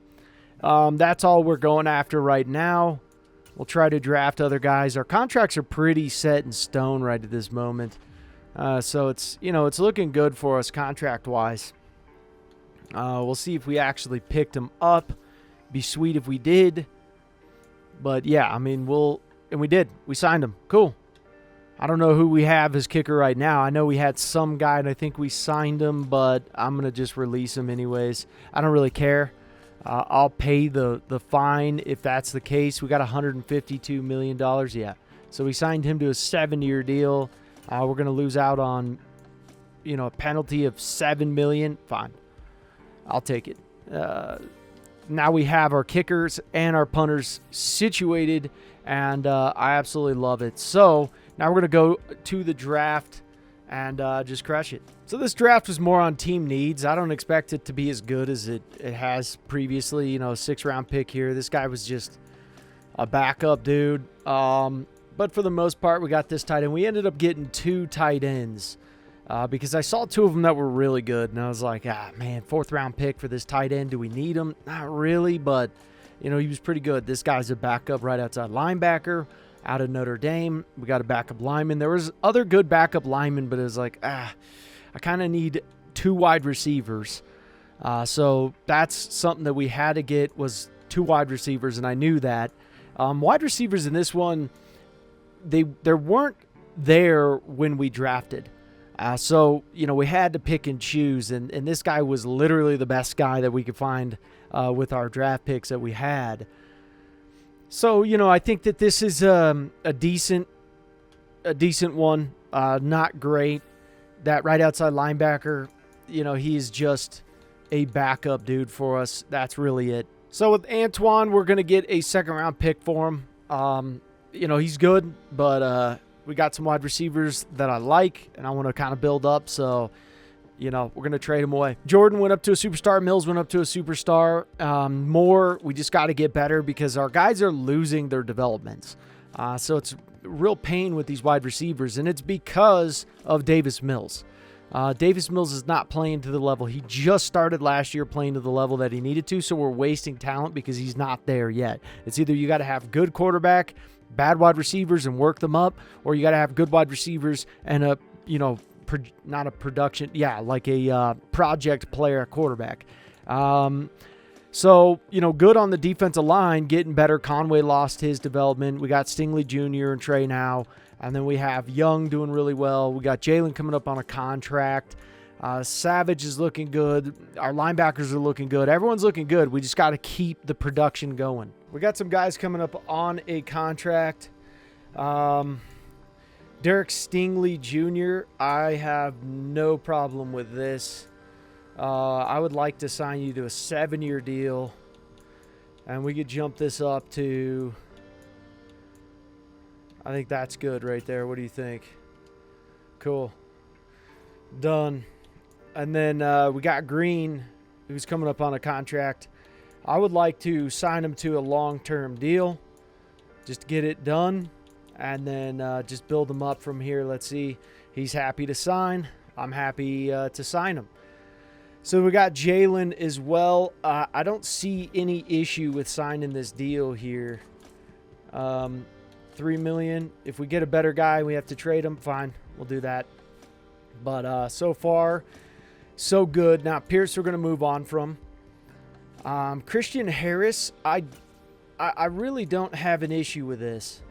[SPEAKER 1] that's all we're going after right now. We'll try to draft other guys. Our contracts are pretty set in stone right at this moment. So it's looking good for us contract-wise. We'll see if we actually picked him up. Be sweet if we did. But yeah, I mean, we did. We signed him. Cool. I don't know who we have as kicker right now. I know we had some guy, and I think we signed him, but I'm going to just release him anyways. I don't really care. I'll pay the fine if that's the case. We got $152 million. Yeah. So we signed him to a 7-year deal. We're going to lose out on, a penalty of $7 million. Fine. I'll take it. Now we have our kickers and our punters situated, and I absolutely love it. So now we're going to go to the draft and just crush it. So this draft was more on team needs. I don't expect it to be as good as it has previously. A 6th-round pick here. This guy was just a backup dude. But for the most part, we got this tight end. We ended up getting 2 tight ends because I saw 2 of them that were really good. And I was like, man, 4th-round pick for this tight end. Do we need him? Not really, but, he was pretty good. This guy's a backup right outside linebacker out of Notre Dame. We got a backup lineman. There was other good backup linemen, but it was like, I kind of need 2 wide receivers. So that's something that we had to get was 2 wide receivers, and I knew that. Wide receivers in this one, they weren't there when we drafted. So, we had to pick and choose, and this guy was literally the best guy that we could find with our draft picks that we had. So, I think that this is a decent one. Not great. That right outside linebacker, he is just a backup dude for us. That's really it. So with Antoine, we're going to get a 2nd-round pick for him. He's good, but we got some wide receivers that I like, and I want to kind of build up. So, we're going to trade him away. Jordan went up to a superstar. Mills went up to a superstar. Moore, we just got to get better because our guys are losing their developments. So it's real pain with these wide receivers, and it's because of Davis Mills. Davis Mills is not playing to the level. He just started last year playing to the level that he needed to, so we're wasting talent because he's not there yet. It's either you got to have good quarterback, bad wide receivers, and work them up, or you got to have good wide receivers and a, not a production, like a project player at quarterback. So, good on the defensive line, getting better. Conway lost his development. We got Stingley Jr. and Trey now. And then we have Young doing really well. We got Jalen coming up on a contract. Savage is looking good. Our linebackers are looking good. Everyone's looking good. We just got to keep the production going. We got some guys coming up on a contract. Derek Stingley Jr., I have no problem with this. I would like to sign you to a 7-year deal, and we could jump this up to, I think that's good right there. What do you think? Cool. Done. And then we got Green, who's coming up on a contract. I would like to sign him to a long-term deal, just get it done, and then just build him up from here. Let's see. He's happy to sign. I'm happy to sign him. So we got Jalen as well. I don't see any issue with signing this deal here. $3 million. If we get a better guy, we have to trade him. Fine, we'll do that. But so far, so good. Now Pierce, we're going to move on from. Christian Harris, I really don't have an issue with this.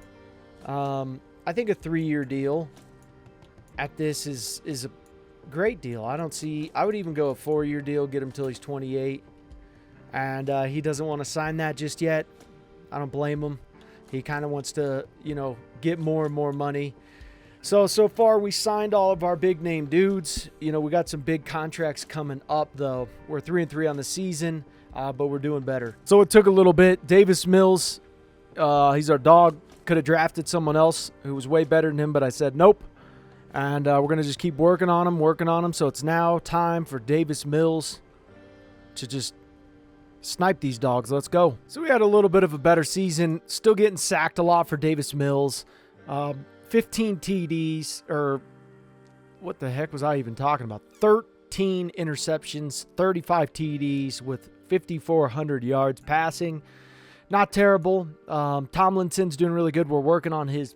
[SPEAKER 1] I think a 3-year deal at this is a great deal. I would even go a 4-year deal, get him till he's 28. And he doesn't want to sign that just yet. I don't blame him. He kind of wants to, get more and more money. So far we signed all of our big name dudes. We got some big contracts coming up though. We're 3-3 on the season, but we're doing better. So it took a little bit. Davis Mills, He's our dog. Could have drafted someone else who was way better than him, but I said nope. And we're going to just keep working on him. So it's now time for Davis Mills to just snipe these dogs. Let's go. So we had a little bit of a better season. Still getting sacked a lot for Davis Mills. 15 TDs, or what the heck was I even talking about? 13 interceptions, 35 TDs with 5,400 yards passing. Not terrible. Tomlinson's doing really good. We're working on his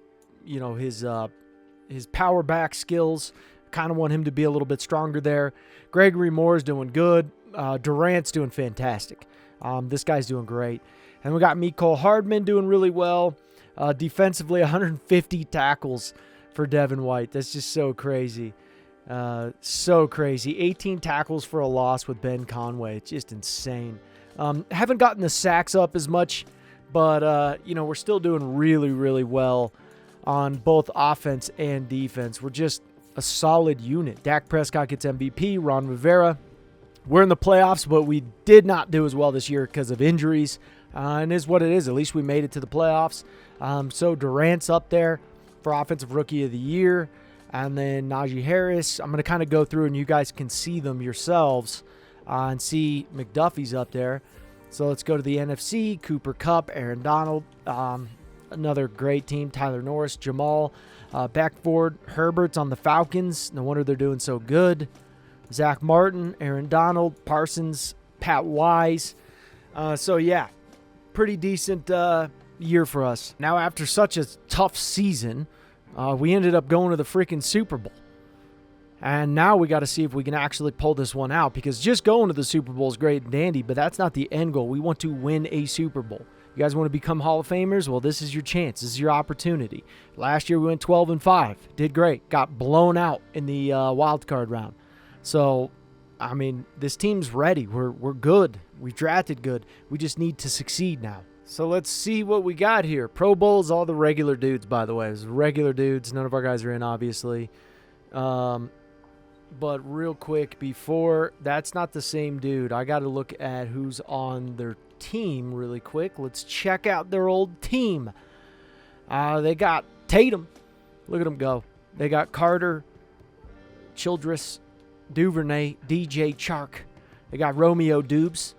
[SPEAKER 1] power back skills. Kind of want him to be a little bit stronger there. Gregory Moore's doing good. Durant's doing fantastic. This guy's doing great. And we got Mecole Hardman doing really well. Defensively, 150 tackles for Devin White. That's just so crazy. So crazy. 18 tackles for a loss with Ben Conway. It's just insane. Haven't gotten the sacks up as much, but, we're still doing really, really well on both offense and defense. We're just a solid unit. Dak Prescott gets MVP. Ron Rivera. We're in the playoffs, but we did not do as well this year because of injuries. And is what it is. At least we made it to the playoffs. So Durant's up there for Offensive Rookie of the Year. And then Najee Harris. I'm going to kind of go through and you guys can see them yourselves and see McDuffie's up there. So let's go to the NFC. Cooper Kupp, Aaron Donald. Another great team. Tyler Norris, Jamal Beckford. Herbert's on the Falcons. No wonder they're doing so good. Zach Martin, Aaron Donald, Parsons, Pat Wise. So, yeah, pretty decent year for us. Now, after such a tough season, we ended up going to the freaking Super Bowl. And now we got to see if we can actually pull this one out, because just going to the Super Bowl is great and dandy, but that's not the end goal. We want to win a Super Bowl. You guys want to become Hall of Famers? Well, this is your chance. This is your opportunity. Last year we went 12-5. Did great. Got blown out in the wild card round. So, I mean, this team's ready. We're good. We've drafted good. We just need to succeed now. So let's see what we got here. Pro Bowl's all the regular dudes, by the way. It's regular dudes. None of our guys are in, obviously. But real quick, before, that's not the same dude. I got to look at who's on their team really quick. Let's check out their old team. They got Tatum. Look at them go. They got Carter, Childress, Duvernay, DJ Chark. They got Romeo Dubes.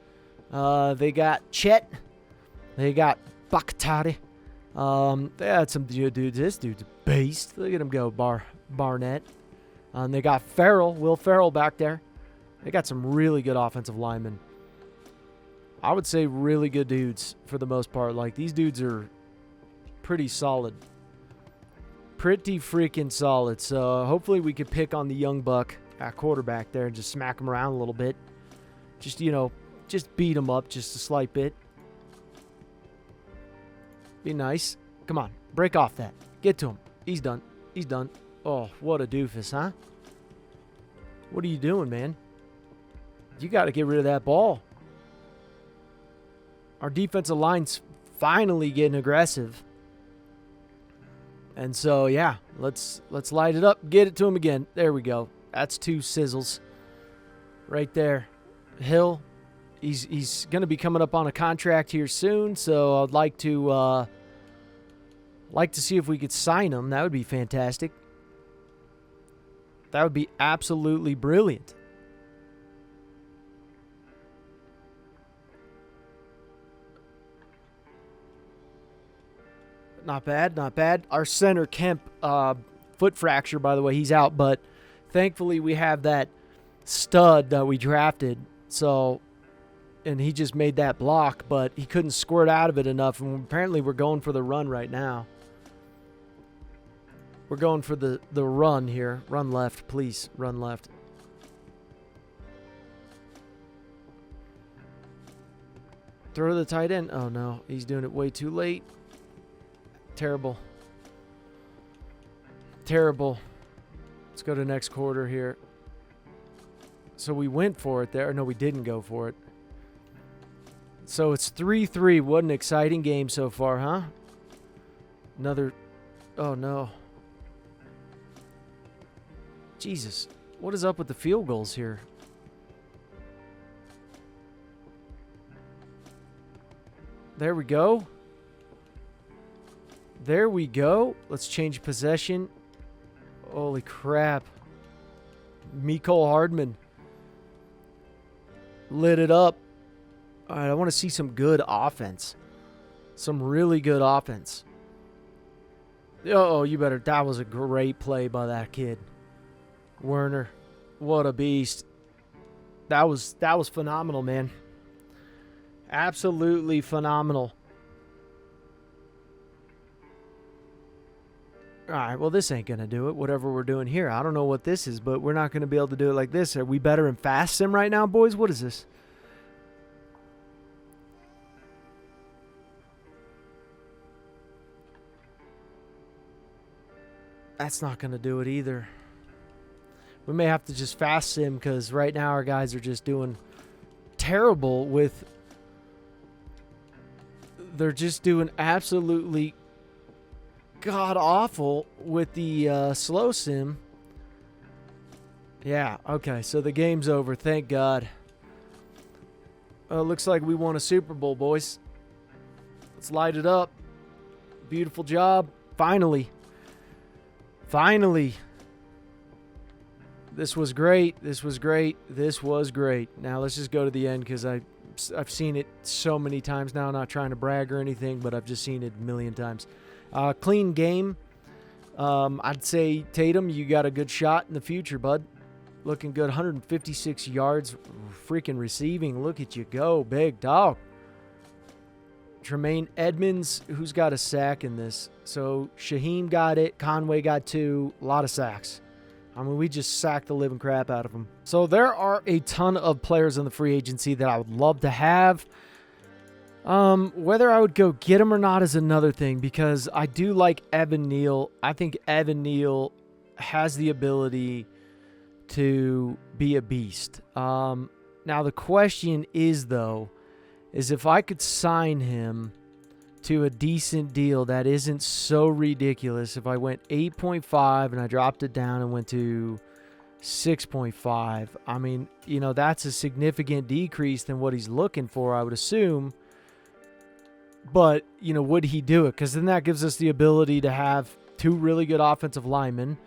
[SPEAKER 1] They got Chet. They got Bakhtiari. They had some dudes. This dude's a beast. Look at him go, Barnett. They got Will Ferrell back there. They got some really good offensive linemen. I would say really good dudes for the most part. Like, these dudes are pretty solid. Pretty freaking solid. So hopefully we could pick on the young buck at quarterback there and just smack him around a little bit. Just, just beat him up just a slight bit. Be nice. Come on. Break off that. Get to him. He's done. He's done. Oh, what a doofus, huh? What are you doing, man? You got to get rid of that ball. Our defensive line's finally getting aggressive. And so, yeah, let's light it up. Get it to him again. There we go. That's two sizzles right there. Hill, he's going to be coming up on a contract here soon, so I'd like to see if we could sign him. That would be fantastic. That would be absolutely brilliant. Not bad, not bad. Our center, Kemp, foot fracture, by the way, he's out. But thankfully we have that stud that we drafted. So, and he just made that block, but he couldn't squirt out of it enough. And apparently we're going for the run right now. We're going for the run here. Run left, please. Run left. Throw the tight end. Oh, no. He's doing it way too late. Terrible. Terrible. Let's go to next quarter here. So we went for it there. No, we didn't go for it. So it's 3-3. What an exciting game so far, huh? Another. Oh, no. Jesus. What is up with the field goals here? There we go. There we go. Let's change possession. Holy crap. Mecole Hardman lit it up. All right, I want to see some good offense. Some really good offense. Oh, you better. That was a great play by that kid. Werner. What a beast. That was phenomenal, man. Absolutely phenomenal. All right, well, this ain't going to do it, whatever we're doing here. I don't know what this is, but we're not going to be able to do it like this. Are we better in Fast Sim right now, boys? What is this? That's not going to do it either. We may have to just Fast Sim because right now our guys are just doing terrible with... They're just doing absolutely god-awful with the slow sim. Yeah, okay, so the game's over. Thank God. Looks like we won a Super Bowl, boys. Let's light it up. Beautiful job. Finally. Finally. This was great. This was great. This was great. Now let's just go to the end because I've seen it so many times now. Not trying to brag or anything, but I've just seen it a million times. Clean game. I'd say Tatum, you got a good shot in the future, bud. Looking good. 156 yards freaking receiving. Look at you go, big dog. Tremaine Edmonds, who's got a sack in this? So Shaheem got it. Conway got 2. A lot of sacks. I mean, we just sacked the living crap out of them. So there are a ton of players in the free agency that I would love to have. Whether I would go get him or not is another thing because I do like Evan Neal. I think Evan Neal has the ability to be a beast. Now the question is, though, is if I could sign him to a decent deal that isn't so ridiculous. If I went 8.5 and I dropped it down and went to 6.5, I mean, you know, that's a significant decrease than what he's looking for, I would assume. But, you know, would he do it? Because then that gives us the ability to have 2 really good offensive linemen.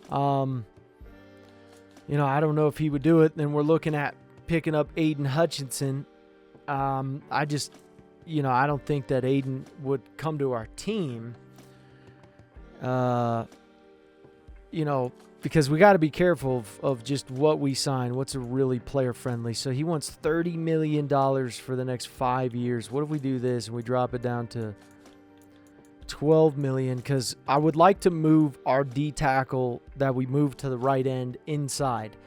[SPEAKER 1] You know, I don't know if he would do it. Then we're looking at picking up Aiden Hutchinson. I just, you know, I don't think that Aiden would come to our team. You know, because we got to be careful of just what we sign. What's a really player friendly? So he wants $30 million for the next 5 years. What if we do this and we drop it down to $12 million? Because I would like to move our D tackle that we moved to the right end inside.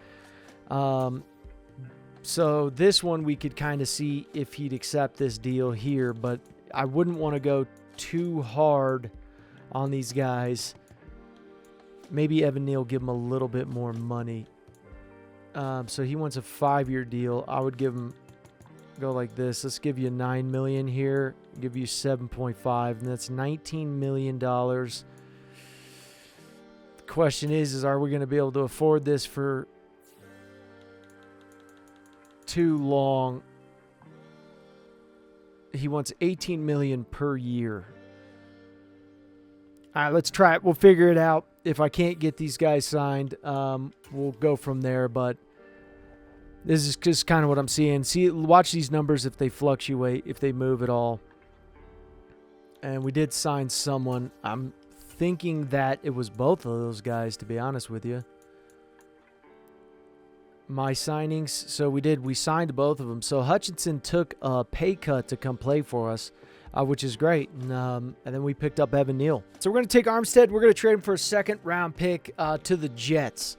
[SPEAKER 1] So this one we could kind of see if he'd accept this deal here, but I wouldn't want to go too hard on these guys. Maybe Evan Neal give him a little bit more money. So he wants a 5-year deal. I would give him, go like this. Let's give you $9 million here. Give you 7.5, and that's $19 million. The question is are we going to be able to afford this for too long? He wants $18 million per year. All right, let's try it. We'll figure it out. If I can't get these guys signed, we'll go from there. But this is just kind of what I'm seeing. Watch these numbers if they fluctuate, if they move at all. And we did sign someone. I'm thinking that it was both of those guys, to be honest with you. My signings. So we signed both of them. So Hutchinson took a pay cut to come play for us, which is great. And then we picked up Evan Neal. So we're going to take Armstead. We're going to trade him for a 2nd-round pick to the Jets.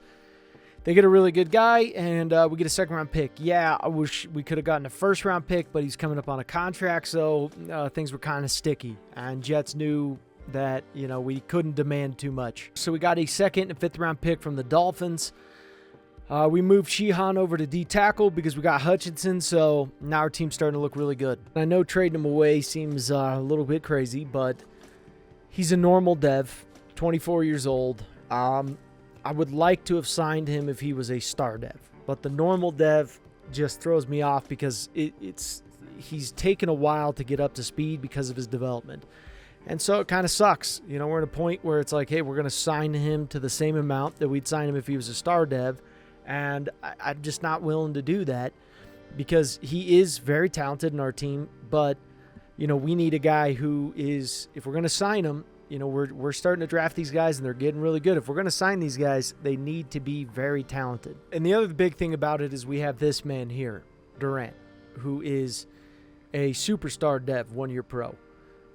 [SPEAKER 1] They get a really good guy, and we get a 2nd-round pick. Yeah, I wish we could have gotten a 1st-round pick, but he's coming up on a contract, so things were kind of sticky. And Jets knew that, you know, we couldn't demand too much. So we got a 2nd and 5th-round pick from the Dolphins. We moved Sheehan over to D-tackle because we got Hutchinson, so now our team's starting to look really good. I know trading him away seems a little bit crazy, but he's a normal dev, 24 years old. I would like to have signed him if he was a star dev, but the normal dev just throws me off because he's taken a while to get up to speed because of his development. And so it kind of sucks. We're at a point where it's like, hey, we're going to sign him to the same amount that we'd sign him if he was a star dev. And I'm just not willing to do that because he is very talented in our team. But, we need a guy who is, if we're going to sign him, we're starting to draft these guys and they're getting really good. If we're going to sign these guys, they need to be very talented. And the other big thing about it is we have this man here, Durant, who is a superstar dev, 1-year pro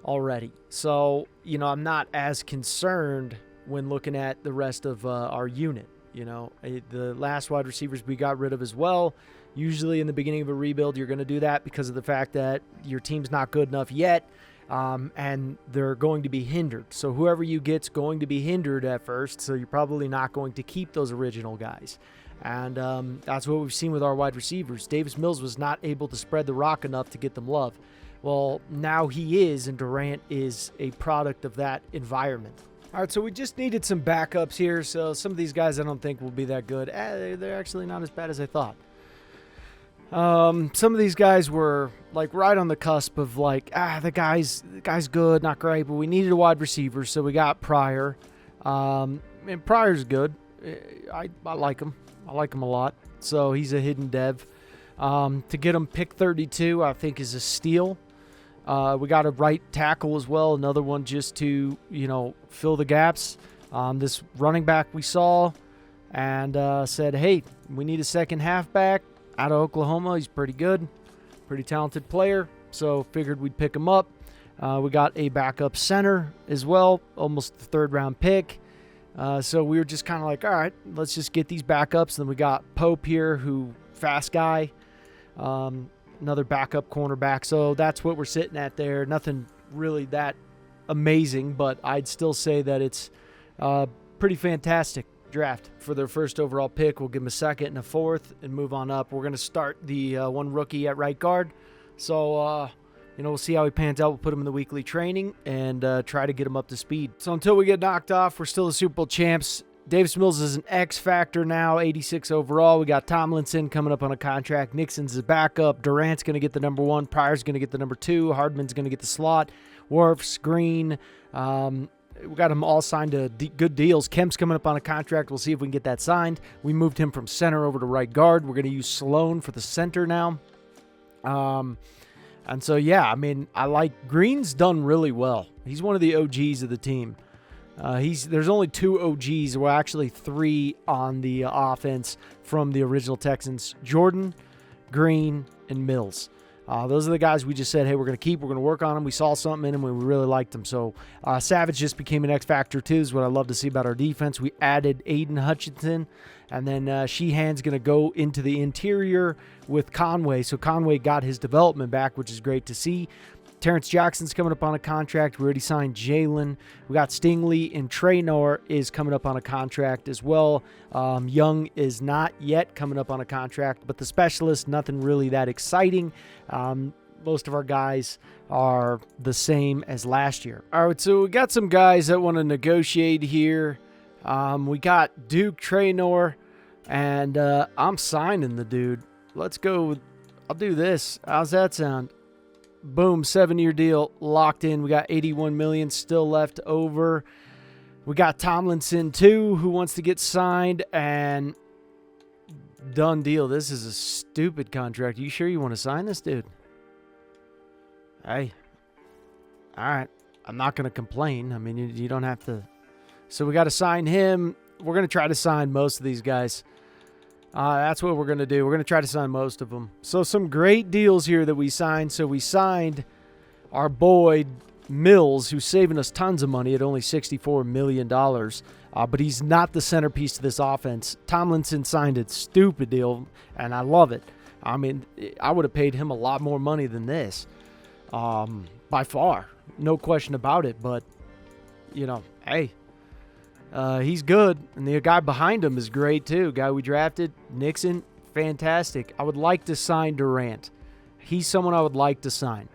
[SPEAKER 1] already. So, I'm not as concerned when looking at the rest of our unit. The last wide receivers we got rid of as well. Usually in the beginning of a rebuild, you're going to do that because of the fact that your team's not good enough yet, and they're going to be hindered. So whoever you get's going to be hindered at first, so you're probably not going to keep those original guys. And that's what we've seen with our wide receivers. Davis Mills was not able to spread the rock enough to get them love. Well, now he is, and Durant is a product of that environment. All right, so we just needed some backups here. So some of these guys I don't think will be that good. They're actually not as bad as I thought. Some of these guys were like right on the cusp of like, the guy's good, not great, but we needed a wide receiver, so we got Pryor. And Pryor's good. I like him. I like him a lot. So he's a hidden dev. To get him pick 32, I think is a steal. We got a right tackle as well, another one just to, fill the gaps. This running back we saw and said, hey, we need a second halfback out of Oklahoma. He's pretty good, pretty talented player, so figured we'd pick him up. We got a backup center as well, almost the 3rd-round pick. So we were just kind of like, all right, let's just get these backups. Then we got Pope here, who fast guy. Another backup cornerback. So that's what we're sitting at there. Nothing really that amazing, but I'd still say that it's pretty fantastic draft for their first overall pick. We'll give them a 2nd and a 4th and move on up. We're going to start the one rookie at right guard. So, we'll see how he pans out. We'll put him in the weekly training and try to get him up to speed. So until we get knocked off, we're still the Super Bowl champs. Davis Mills is an X factor now, 86 overall. We got Tomlinson coming up on a contract. Nixon's a backup. Durant's going to get the number 1. Pryor's going to get the number 2. Hardman's going to get the slot. Worfs, Green. We got them all signed to good deals. Kemp's coming up on a contract. We'll see if we can get that signed. We moved him from center over to right guard. We're going to use Sloan for the center now. And so, yeah, I like Green's done really well. He's one of the OGs of the team. There's only 2 OGs, well, actually 3 on the offense from the original Texans: Jordan, Green, and Mills. Those are the guys we just said, hey, we're going to keep. We're going to work on them. We saw something in them, and we really liked them. So Savage just became an X factor too. Is what I love to see about our defense. We added Aiden Hutchinson, and then Sheehan's going to go into the interior with Conway. So Conway got his development back, which is great to see. Terrence Jackson's coming up on a contract. We already signed Jalen. We got Stingley, and Traynor is coming up on a contract as well. Young is not yet coming up on a contract, but the specialist, nothing really that exciting. Most of our guys are the same as last year. All right, so we got some guys that want to negotiate here. We got Duke Traynor, and I'm signing the dude. Let's go. I'll do this. How's that sound? Boom, 7-year deal locked in. We got $81 million still left over. We got Tomlinson too, who wants to get signed, and done deal. This is a stupid contract. You sure you want to sign this dude? Hey, all right. I'm not going to complain. You don't have to. So we got to sign him. We're going to try to sign most of these guys. That's what we're going to do. We're going to try to sign most of them. So some great deals here that we signed. So we signed our boy Mills, who's saving us tons of money at only $64 million. But he's not the centerpiece to this offense. Tomlinson signed a stupid deal, and I love it. I would have paid him a lot more money than this. By far. No question about it. But, hey. He's good, and the guy behind him is great too. Guy we drafted, Nixon, fantastic. I would like to sign Durant. He's someone I would like to sign.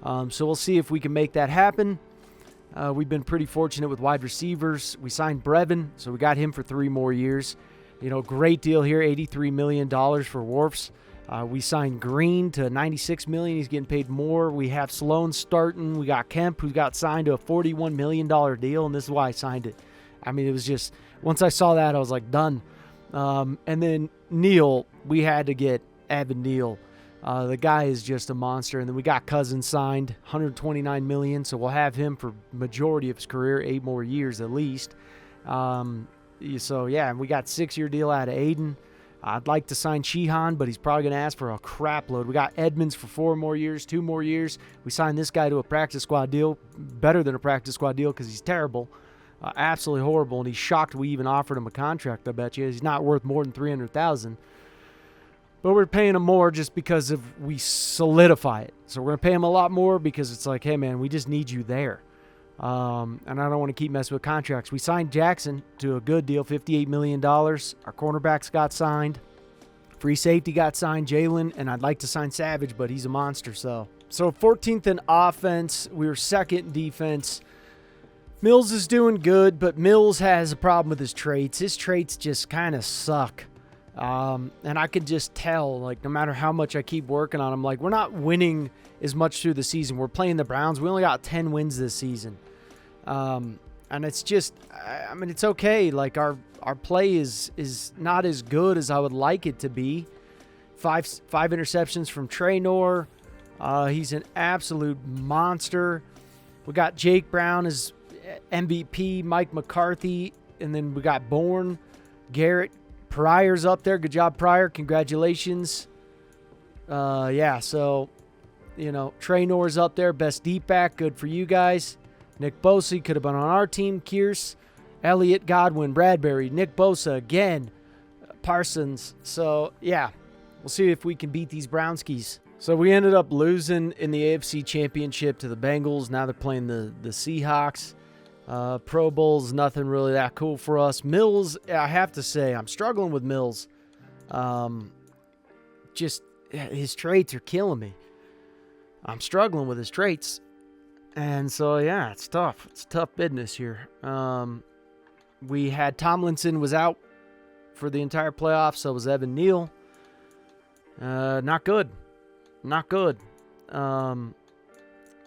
[SPEAKER 1] So we'll see if we can make that happen. We've been pretty fortunate with wide receivers. We signed Brevin, so we got him for 3 more years. Great deal here, $83 million for Worfs. We signed Green to $96 million. He's getting paid more. We have Sloan starting. We got Kemp, who got signed to a $41 million deal, and this is why I signed it. I mean, it was just, once I saw that, I was like, done. And then Neal, we had to get Evan Neal. The guy is just a monster. And then we got Cousins signed, $129 million, so we'll have him for majority of his career, 8 more years at least. So, yeah, and we got 6-year deal out of Aiden. I'd like to sign Sheehan, but he's probably going to ask for a crap load. We got Edmonds for 4 more years, 2 more years. We signed this guy to a practice squad deal, better than a practice squad deal because he's terrible, absolutely horrible, and he's shocked we even offered him a contract, I bet you. He's not worth more than $300,000. But we're paying him more just because we solidify it. So we're going to pay him a lot more because it's like, hey, man, we just need you there. And I don't want to keep messing with contracts. We signed Jackson to a good deal, $58 million. Our cornerbacks got signed. Free safety got signed, Jalen, and I'd like to sign Savage, but he's a monster. So 14th in offense. We were 2nd in defense. Mills is doing good, but Mills has a problem with his traits. His traits just kind of suck. And I could just tell, like, no matter how much I keep working on him, like, we're not winning as much through the season. We're playing the Browns. We only got 10 wins this season. And it's just, I mean, it's okay. Like, our play is not as good as I would like it to be. Five interceptions from Traynor. He's an absolute monster. We got Jake Brown as MVP, Mike McCarthy, and then we got Bourne, Garrett, Pryor's up there. Good job, Pryor. Congratulations. Yeah, so, you know, Traynor's up there. Best deep back. Good for you guys. Nick Bosa could have been on our team. Kearse, Elliott, Godwin, Bradbury, Nick Bosa again, Parsons. So, yeah, we'll see if we can beat these Brownskis. So we ended up losing in the AFC Championship to the Bengals. Now they're playing the Seahawks. Pro Bowl's nothing really that cool for us. Mills, I have to say, I'm struggling with Mills. Just his traits are killing me. I'm struggling with his traits. And so, yeah, it's tough. It's tough business here. We had Tomlinson was out for the entire playoffs, so was Evan Neal. Not good. Not good.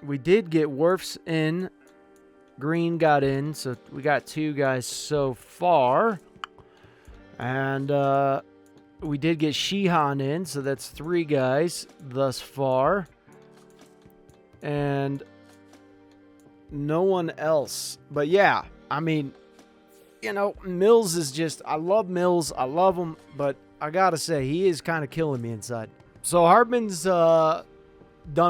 [SPEAKER 1] We did get Wirfs in. Green got in, so we got 2 guys so far. And we did get Sheehan in, so that's 3 guys thus far. And no one else. But yeah, I mean, you know, Mills is just, I love Mills. I love him, but I gotta say, he is kind of killing me inside. So Hardman's done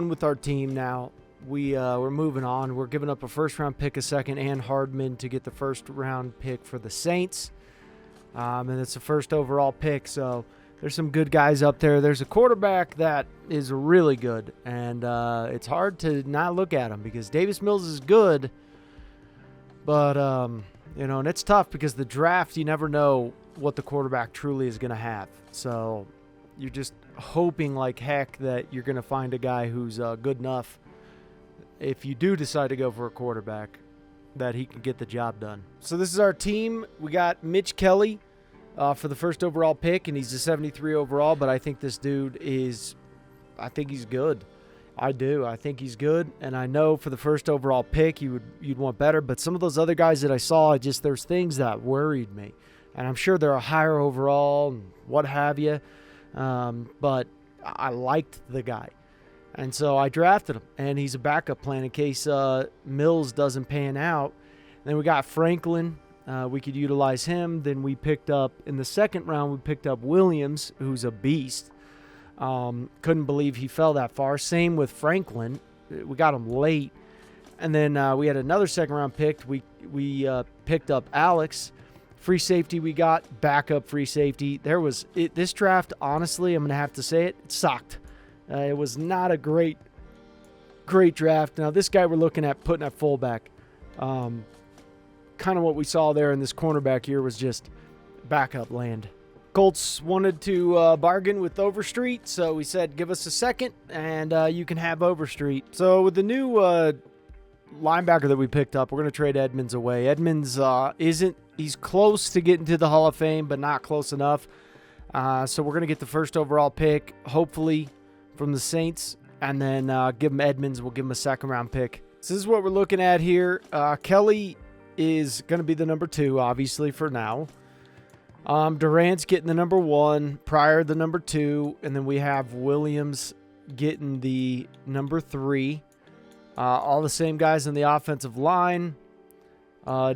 [SPEAKER 1] with our team now. We're moving on. We're giving up a first-round pick, a second, and Hardman to get the first-round pick for the Saints. And it's the first overall pick, so there's some good guys up there. There's a quarterback that is really good, and it's hard to not look at him because Davis Mills is good, but, you know, and it's tough because the draft, you never know what the quarterback truly is going to have. So you're just hoping like heck that you're going to find a guy who's good enough if you do decide to go for a quarterback, that he can get the job done. So this is our team. We got Mitch Kelly for the first overall pick, and he's a 73 overall, but I think this dude is, I think he's good. I do. I think he's good, and I know for the first overall pick you'd want better, but some of those other guys that I saw, there's things that worried me, and I'm sure they're a higher overall and what have you, but I liked the guy. And so I drafted him, and he's a backup plan in case Mills doesn't pan out. Then we got Franklin. We could utilize him. Then we picked up, in the second round, we picked up Williams, who's a beast. Couldn't believe he fell that far. Same with Franklin. We got him late. And then we had another second-round pick. We picked up Alex. Free safety we got, backup free safety. This draft, honestly, I'm going to have to say it sucked. It was not a great draft. Now, this guy we're looking at putting at fullback. Kind of what we saw there in this cornerback here was just backup land. Colts wanted to bargain with Overstreet, so we said, give us a second, and you can have Overstreet. So with the new linebacker that we picked up, we're going to trade Edmonds away. Edmonds he's close to getting to the Hall of Fame, but not close enough. So we're going to get the first overall pick, hopefully, from the Saints. And then give them Edmonds. We'll give them a second-round pick. So this is what we're looking at here. Kelly is going to be the number 2, obviously, for now. Durant's getting the number 1, Pryor the number 2, and then we have Williams getting the number 3. All the same guys in the offensive line.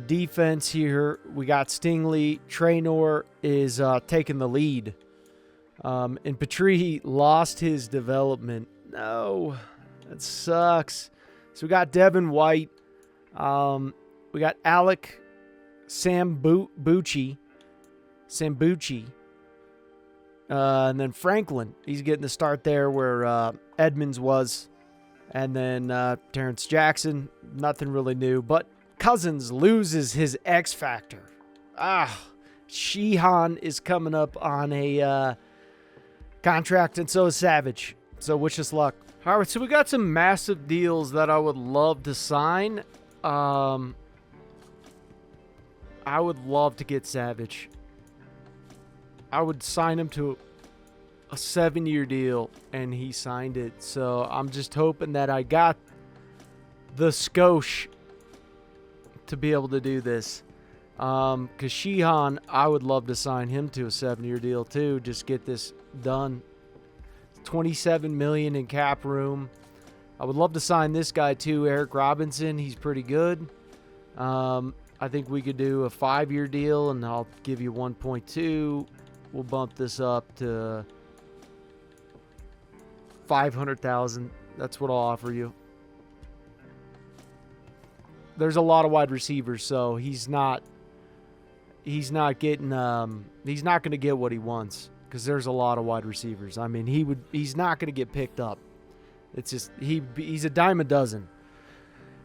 [SPEAKER 1] Defense here, we got Stingley. Traynor is taking the lead. And Petrie lost his development. No, that sucks. So we got Devin White. We got Alec Sambucci. And then Franklin. He's getting the start there where Edmonds was. And then Terrence Jackson. Nothing really new. But Cousins loses his X Factor. Sheehan is coming up on a contract, and so is Savage. So wish us luck. All right, so we got some massive deals that I would love to sign. I would love to get Savage. I would sign him to a 7-year deal, and he signed it. So I'm just hoping that I got the skosh to be able to do this. Because Sheehan, I would love to sign him to a 7-year deal too. Just get this done. $27 million in cap room. I would love to sign this guy too, Eric Robinson. He's pretty good. I think we could do a 5-year deal, and I'll give you 1.2. We'll bump this up to $500,000. That's what I'll offer you. There's a lot of wide receivers, so he's not getting he's not going to get what he wants, because there's a lot of wide receivers. I mean, he's not going to get picked up. It's just he's a dime a dozen.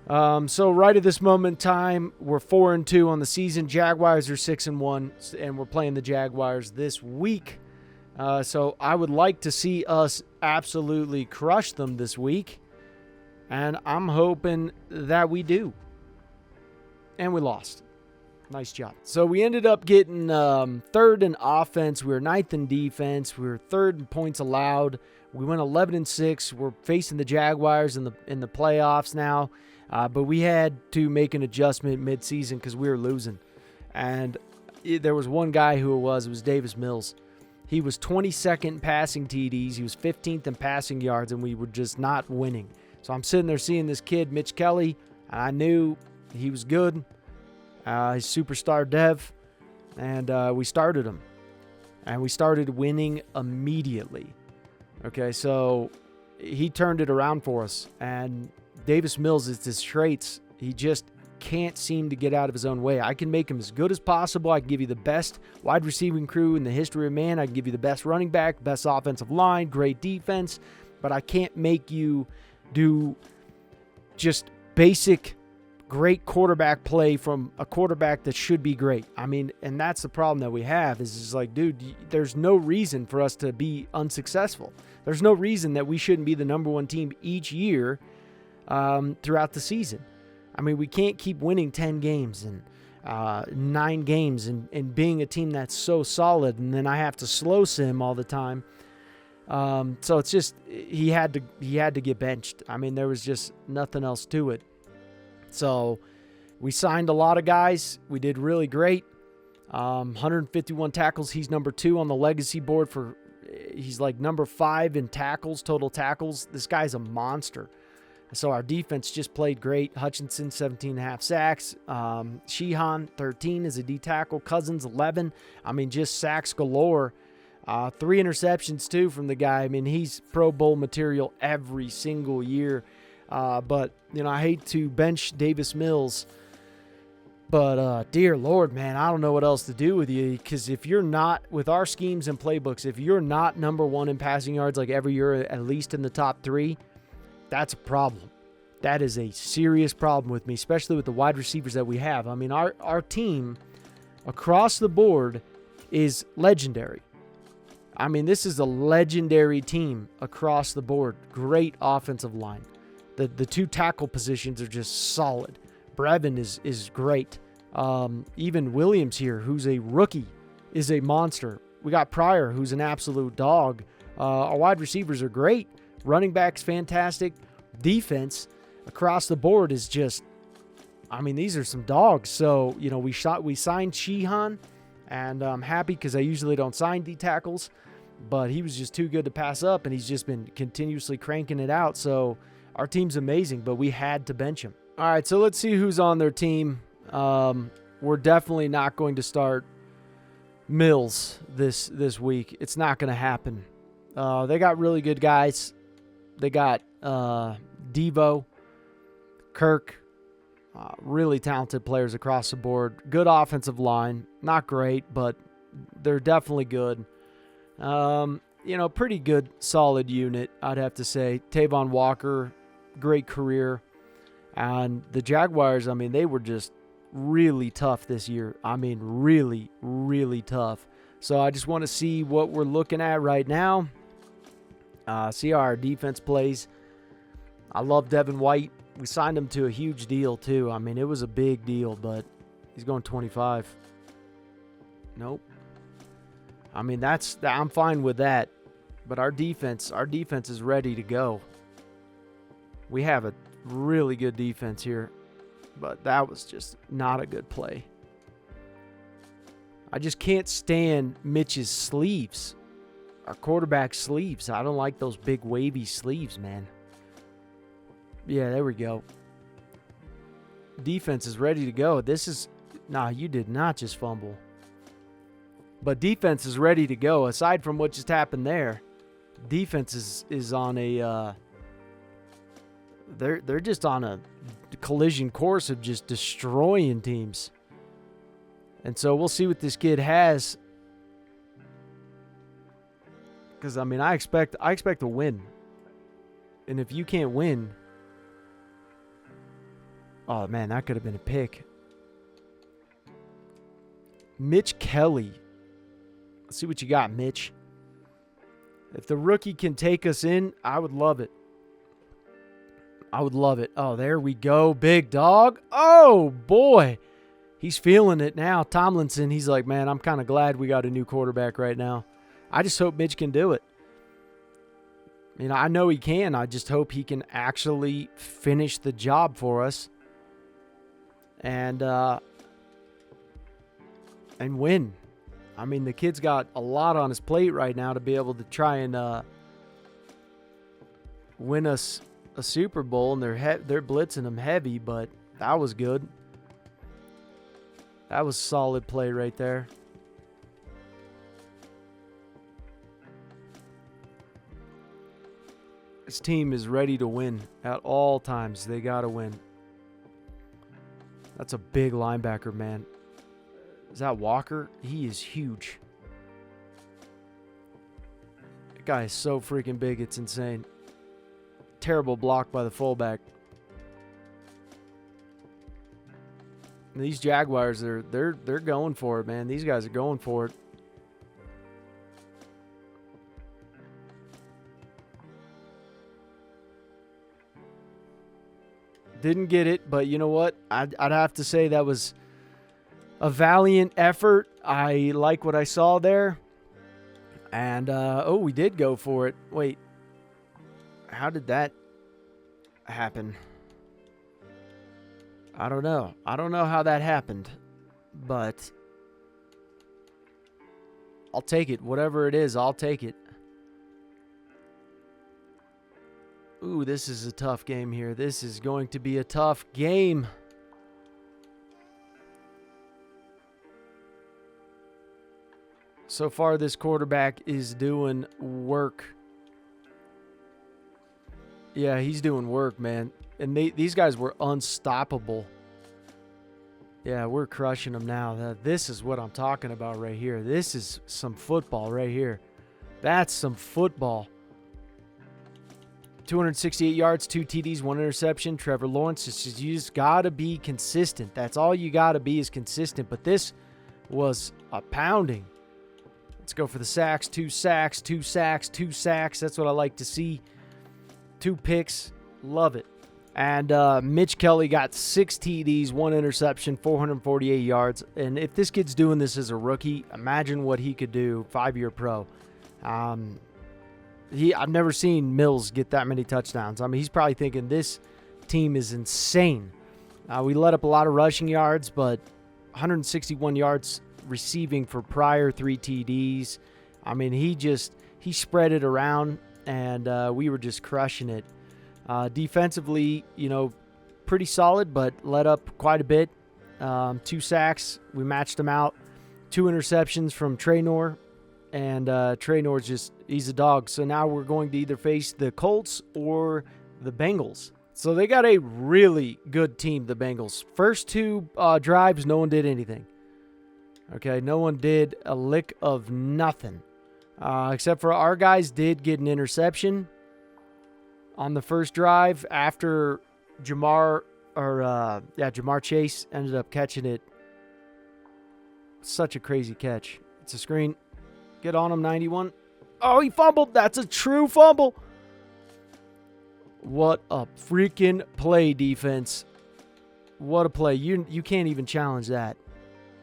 [SPEAKER 1] So right at this moment in time, we're 4-2 on the season. Jaguars are 6-1, and we're playing the Jaguars this week. So I would like to see us absolutely crush them this week, and I'm hoping that we do. And we lost. Nice job. So we ended up getting 3rd in offense. We were 9th in defense. We were 3rd in points allowed. We went 11-6. We're facing the Jaguars in the playoffs now. But we had to make an adjustment midseason because we were losing. And there was one guy who it was Davis Mills. He was 22nd in passing TDs. He was 15th in passing yards, and we were just not winning. So I'm sitting there seeing this kid, Mitch Kelly, and I knew he was good. He's superstar dev, and we started him. And we started winning immediately. Okay, so he turned it around for us. And Davis Mills is his traits. He just can't seem to get out of his own way. I can make him as good as possible. I can give you the best wide receiving crew in the history of man. I can give you the best running back, best offensive line, great defense. But I can't make you do just basic great quarterback play from a quarterback that should be great. I mean, and that's the problem that we have is just like, dude, there's no reason for us to be unsuccessful. There's no reason that we shouldn't be the number 1 team each year throughout the season. I mean, we can't keep winning 10 games and 9 games and being a team that's so solid, and then I have to slow sim all the time. So it's just he had to get benched. I mean, there was just nothing else to it. So we signed a lot of guys. We did really great. 151 tackles. He's number 2 on the legacy board he's like number 5 in tackles, total tackles. This guy's a monster. So our defense just played great. Hutchinson, 17.5 sacks. Sheehan, 13 as a D tackle. Cousins, 11. I mean, just sacks galore. 3 interceptions too from the guy. I mean, he's Pro Bowl material every single year. But, you know, I hate to bench Davis Mills, but dear Lord, man, I don't know what else to do with you, because if you're not, with our schemes and playbooks, if you're not number 1 in passing yards like every year, at least in the top 3, that's a problem. That is a serious problem with me, especially with the wide receivers that we have. I mean, our team across the board is legendary. I mean, this is a legendary team across the board. Great offensive line. The 2 tackle positions are just solid. Brevin is great. Even Williams here, who's a rookie, is a monster. We got Pryor, who's an absolute dog. Our wide receivers are great. Running back's fantastic. Defense across the board is just, I mean, these are some dogs. So, you know, we signed Sheehan, and I'm happy because I usually don't sign D tackles, but he was just too good to pass up, and he's just been continuously cranking it out. So our team's amazing, but we had to bench him. All right, so let's see who's on their team. We're definitely not going to start Mills this week. It's not going to happen. They got really good guys. They got Devo, Kirk, really talented players across the board. Good offensive line. Not great, but they're definitely good. You know, pretty good, solid unit, I'd have to say. Tavon Walker, great career. And the Jaguars, I mean, they were just really tough this year. I mean, really, really tough. So I just want to see what we're looking at right now. See how our defense plays. I love Devin White. We signed him to a huge deal, too. I mean, it was a big deal, but he's going 25. Nope. I mean, I'm fine with that. But our defense is ready to go. We have a really good defense here, but that was just not a good play. I just can't stand Mitch's sleeves. Our quarterback sleeves. I don't like those big wavy sleeves, man. Yeah, there we go. Defense is ready to go. You did not just fumble. But defense is ready to go. Aside from what just happened there, defense is on a they're just on a collision course of just destroying teams. And so we'll see what this kid has. Because, I mean, I expect to win. And if you can't win, oh, man, that could have been a pick. Mitch Kelly. Let's see what you got, Mitch. If the rookie can take us in, I would love it. I would love it. Oh, there we go. Big dog. Oh, boy. He's feeling it now. Tomlinson, he's like, man, I'm kind of glad we got a new quarterback right now. I just hope Mitch can do it. You know, I know he can. I just hope he can actually finish the job for us and win. I mean, the kid's got a lot on his plate right now to be able to try and win us a Super Bowl, and they're blitzing him heavy, but that was good. That was solid play right there. This team is ready to win at all times. They got to win. That's a big linebacker, man. Is that Walker? He is huge. That guy is so freaking big, it's insane. Terrible block by the fullback. These Jaguars, they're going for it, man. These guys are going for it. Didn't get it, but you know what? I'd have to say that was a valiant effort. I like what I saw there. And, we did go for it. Wait. How did that happen? I don't know. I don't know how that happened. But I'll take it. Whatever it is, I'll take it. Ooh, this is a tough game here. This is going to be a tough game. So far, this quarterback is doing work. Yeah, he's doing work, man. And these guys were unstoppable. Yeah, we're crushing them now. This is what I'm talking about right here. This is some football right here. That's some football. 268 yards, 2 TDs, 1 interception. Trevor Lawrence, you just got to be consistent. That's all you got to be is consistent. But this was a pounding. Let's go for the sacks. 2 sacks, 2 sacks, 2 sacks. That's what I like to see. 2 picks. Love it. And Mitch Kelly got 6 TDs, 1 interception, 448 yards. And if this kid's doing this as a rookie, imagine what he could do 5-year pro. I've never seen Mills get that many touchdowns. I mean, he's probably thinking this team is insane. We let up a lot of rushing yards, but 161 yards receiving for Pryor, 3 TDs. I mean, he spread it around, and we were just crushing it. Defensively, pretty solid, but let up quite a bit. 2 sacks. We matched them out. 2 interceptions from Traynor. And Traynor's he's a dog. So now we're going to either face the Colts or the Bengals. So they got a really good team, the Bengals. First 2 drives, no one did anything. Okay, no one did a lick of nothing. Except for our guys did get an interception on the first drive after Jamar Chase ended up catching it. Such a crazy catch. It's a screen. Get on him, 91. Oh, he fumbled. That's a true fumble. What a freaking play, defense. What a play. You can't even challenge that.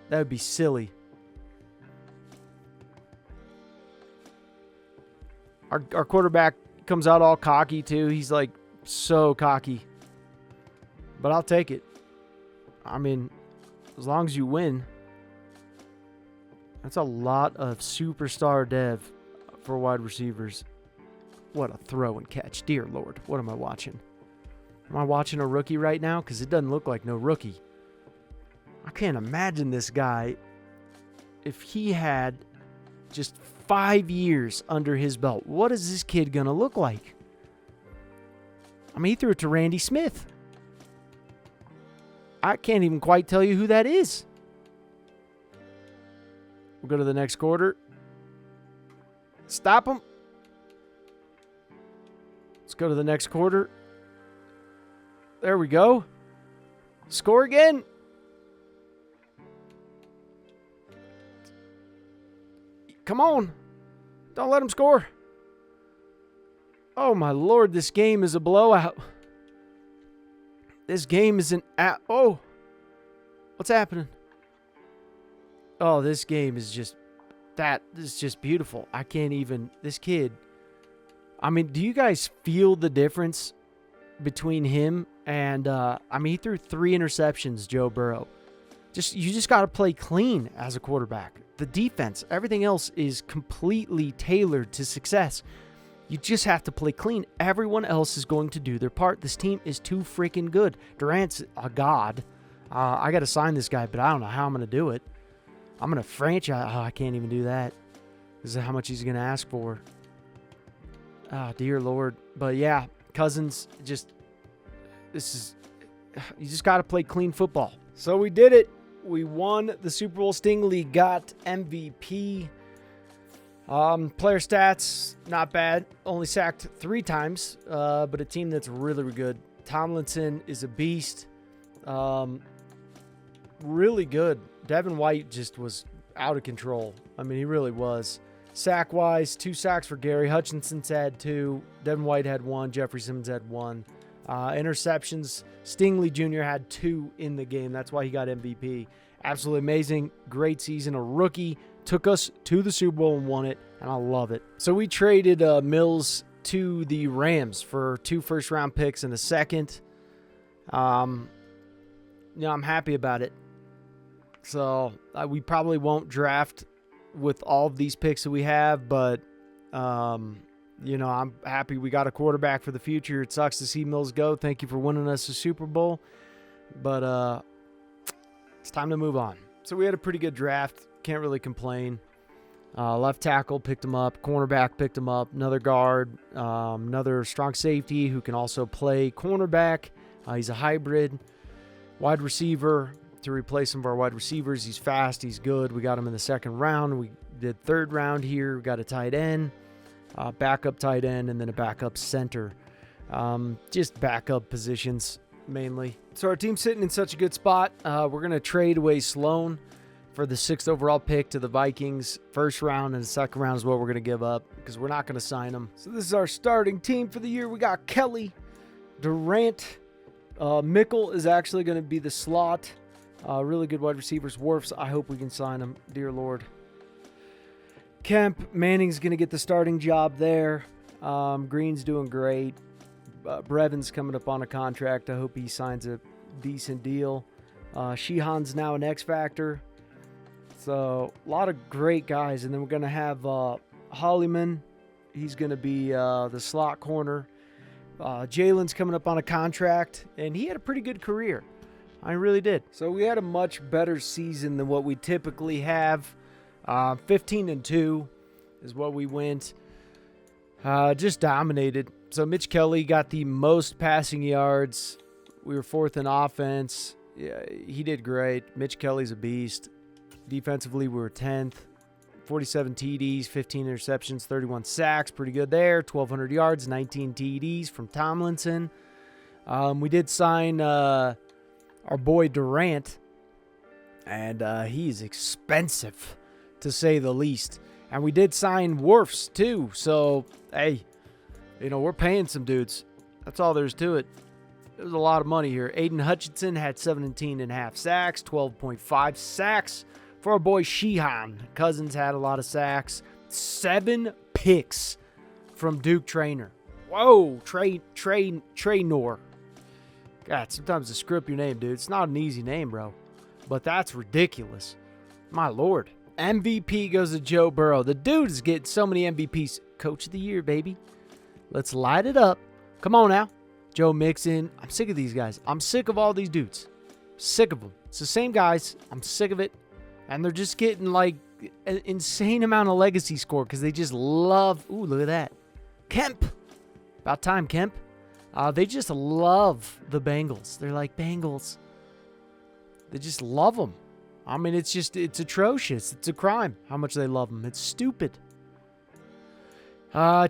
[SPEAKER 1] That would be silly. Our quarterback comes out all cocky, too. He's like so cocky. But I'll take it. I mean, as long as you win. That's a lot of superstar dev for wide receivers. What a throw and catch. Dear Lord, what am I watching? Am I watching a rookie right now? Because it doesn't look like no rookie. I can't imagine this guy if he had just 5 years under his belt. What is this kid going to look like? I mean, he threw it to Randy Smith. I can't even quite tell you who that is. We'll go to the next quarter. Stop him. Let's go to the next quarter. There we go. Score again. Come on. Don't let him score. Oh, my Lord. This game is a blowout. This game is oh. What's happening? Oh, this game is just... This is just beautiful. I can't even... This kid... I mean, do you guys feel the difference between him and... he threw 3 interceptions, Joe Burrow. You just got to play clean as a quarterback. The defense, everything else is completely tailored to success. You just have to play clean. Everyone else is going to do their part. This team is too freaking good. Durant's a god. I got to sign this guy, but I don't know how I'm going to do it. I'm going to franchise. Oh, I can't even do that. This is how much he's going to ask for. Oh, dear Lord. But yeah, Cousins, you just got to play clean football. So we did it. We won the Super Bowl. Stingley got MVP. Player stats, not bad. Only sacked 3 times, but a team that's really, really good. Tomlinson is a beast. Really good. Devin White just was out of control. I mean, he really was. Sack-wise, 2 sacks for Gary. Hutchinson's had 2. Devin White had 1. Jeffrey Simmons had 1. Interceptions, Stingley Jr. had 2 in the game. That's why he got MVP. Absolutely amazing. Great season. A rookie. Took us to the Super Bowl and won it, and I love it. So we traded Mills to the Rams for 2 first-round picks and a second. I'm happy about it. So we probably won't draft with all of these picks that we have, but I'm happy we got a quarterback for the future. It sucks to see Mills go. Thank you for winning us a Super Bowl, but it's time to move on. So we had a pretty good draft. Can't really complain. Left tackle picked him up. Cornerback picked him up. Another guard. Another strong safety who can also play cornerback. He's a hybrid. Wide receiver to replace some of our wide receivers. He's fast. He's good. We got him in the 2nd round. We did 3rd round here. We got a tight end, backup tight end, and then a backup center. Just backup positions mainly. So our team's sitting in such a good spot. We're going to trade away Sloan for the 6th overall pick to the Vikings. 1st round and the 2nd round is what we're going to give up because we're not going to sign him. So this is our starting team for the year. We got Kelly, Durant, Mickle is actually going to be the slot. Really good wide receivers. Wirfs, I hope we can sign him. Dear Lord. Kemp, Manning's going to get the starting job there. Green's doing great. Brevin's coming up on a contract. I hope he signs a decent deal. Sheehan's now an X Factor. So, a lot of great guys. And then we're going to have Hollyman. He's going to be the slot corner. Jalen's coming up on a contract, and he had a pretty good career. I really did. So we had a much better season than what we typically have. 15-2 is what we went. Just dominated. So Mitch Kelly got the most passing yards. We were 4th in offense. Yeah, he did great. Mitch Kelly's a beast. Defensively, we were 10th. 47 TDs, 15 interceptions, 31 sacks. Pretty good there. 1,200 yards, 19 TDs from Tomlinson. We did sign our boy Durant, and he's expensive, to say the least. And we did sign Wirfs, too. So, hey, we're paying some dudes. That's all there's to it. There's a lot of money here. Aiden Hutchinson had 17.5 sacks, 12.5 sacks. For our boy Sheehan, Cousins had a lot of sacks. 7 picks from Duke Traynor. Whoa, Traynor. God, sometimes to script your name, dude. It's not an easy name, bro. But that's ridiculous. My Lord. MVP goes to Joe Burrow. The dude is getting so many MVPs. Coach of the year, baby. Let's light it up. Come on now. Joe Mixon. I'm sick of these guys. I'm sick of all these dudes. Sick of them. It's the same guys. I'm sick of it. And they're just getting, like, an insane amount of legacy score because they just love... Ooh, look at that. Kemp. About time, Kemp. They just love the Bengals. They're like, Bengals. They just love them. I mean, it's atrocious. It's a crime how much they love them. It's stupid.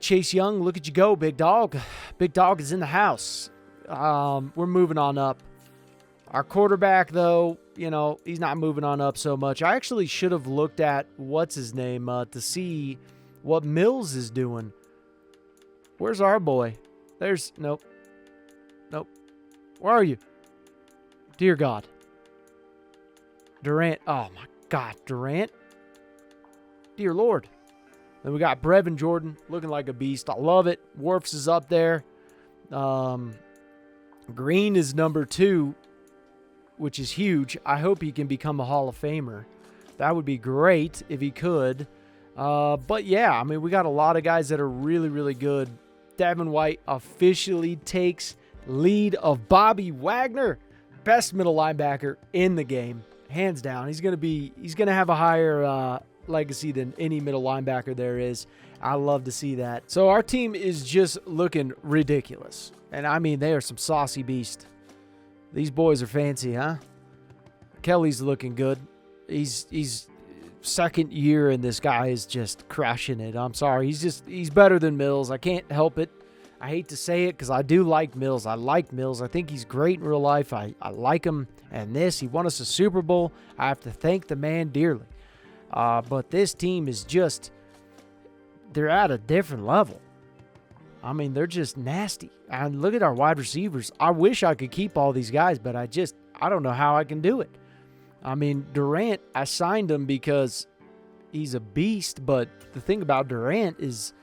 [SPEAKER 1] Chase Young, look at you go, big dog. Big dog is in the house. We're moving on up. Our quarterback, though, he's not moving on up so much. I actually should have looked at what's-his-name to see what Mills is doing. Where's our boy? Nope. Where are you? Dear God. Durant. Oh, my God. Durant? Dear Lord. Then we got Brevin Jordan looking like a beast. I love it. Wirfs is up there. Green is number 2. Which is huge. I hope he can become a Hall of Famer. That would be great if he could. But yeah, I mean, we got a lot of guys that are really, really good. Devin White officially takes lead of Bobby Wagner. Best middle linebacker in the game. Hands down. He's going to have a higher legacy than any middle linebacker there is. I love to see that. So our team is just looking ridiculous. And I mean, they are some saucy beasts. These boys are fancy, huh? Kelly's looking good. He's second year, and this guy is just crushing it. I'm sorry. He's better than Mills. I can't help it. I hate to say it because I do like Mills. I like Mills. I think he's great in real life. I like him. And he won us a Super Bowl. I have to thank the man dearly. But this team is they're at a different level. I mean, they're just nasty. And look at our wide receivers. I wish I could keep all these guys, but I don't know how I can do it. I mean, Durant, I signed him because he's a beast, but the thing about Durant is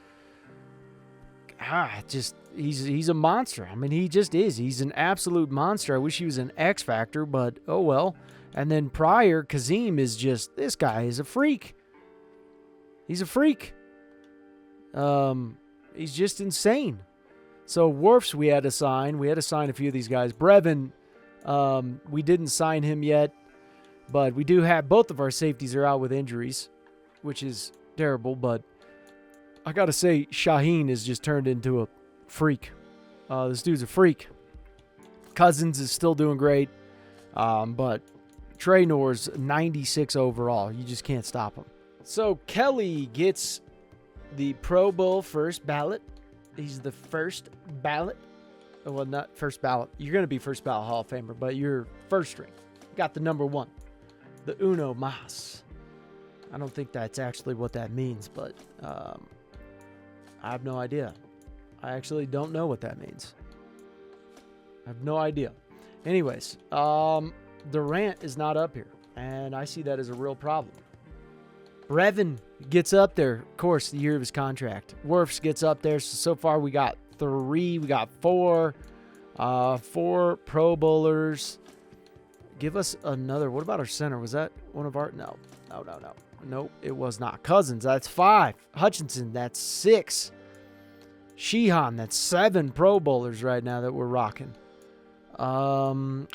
[SPEAKER 1] he's a monster. I mean, he just is. He's an absolute monster. I wish he was an X Factor, but oh well. And then prior, Kazim is this guy is a freak. He's a freak. He's just insane. So Wirfs we had to sign. We had to sign a few of these guys. Brevin, we didn't sign him yet, but we do have both of our safeties are out with injuries, which is terrible. But I got to say, Shaheen has just turned into a freak. This dude's a freak. Cousins is still doing great, but Traynor's 96 overall. You just can't stop him. So Kelly gets the Pro Bowl first ballot. He's the first ballot. Well, not first ballot. You're going to be first ballot Hall of Famer, but you're first string. Got the number 1. The uno mas. I don't think that's actually what that means, but I have no idea. I actually don't know what that means. I have no idea. Anyways, Durant is not up here, and I see that as a real problem. Brevin gets up there, of course, the year of his contract. Wirfs gets up there. So far we got 3, we got 4 Pro Bowlers. Give us another. What about our center? Was that one of our? No. Nope, it was not. Cousins, that's 5. Hutchinson, that's 6. Sheehan, that's 7 Pro Bowlers right now that we're rocking. And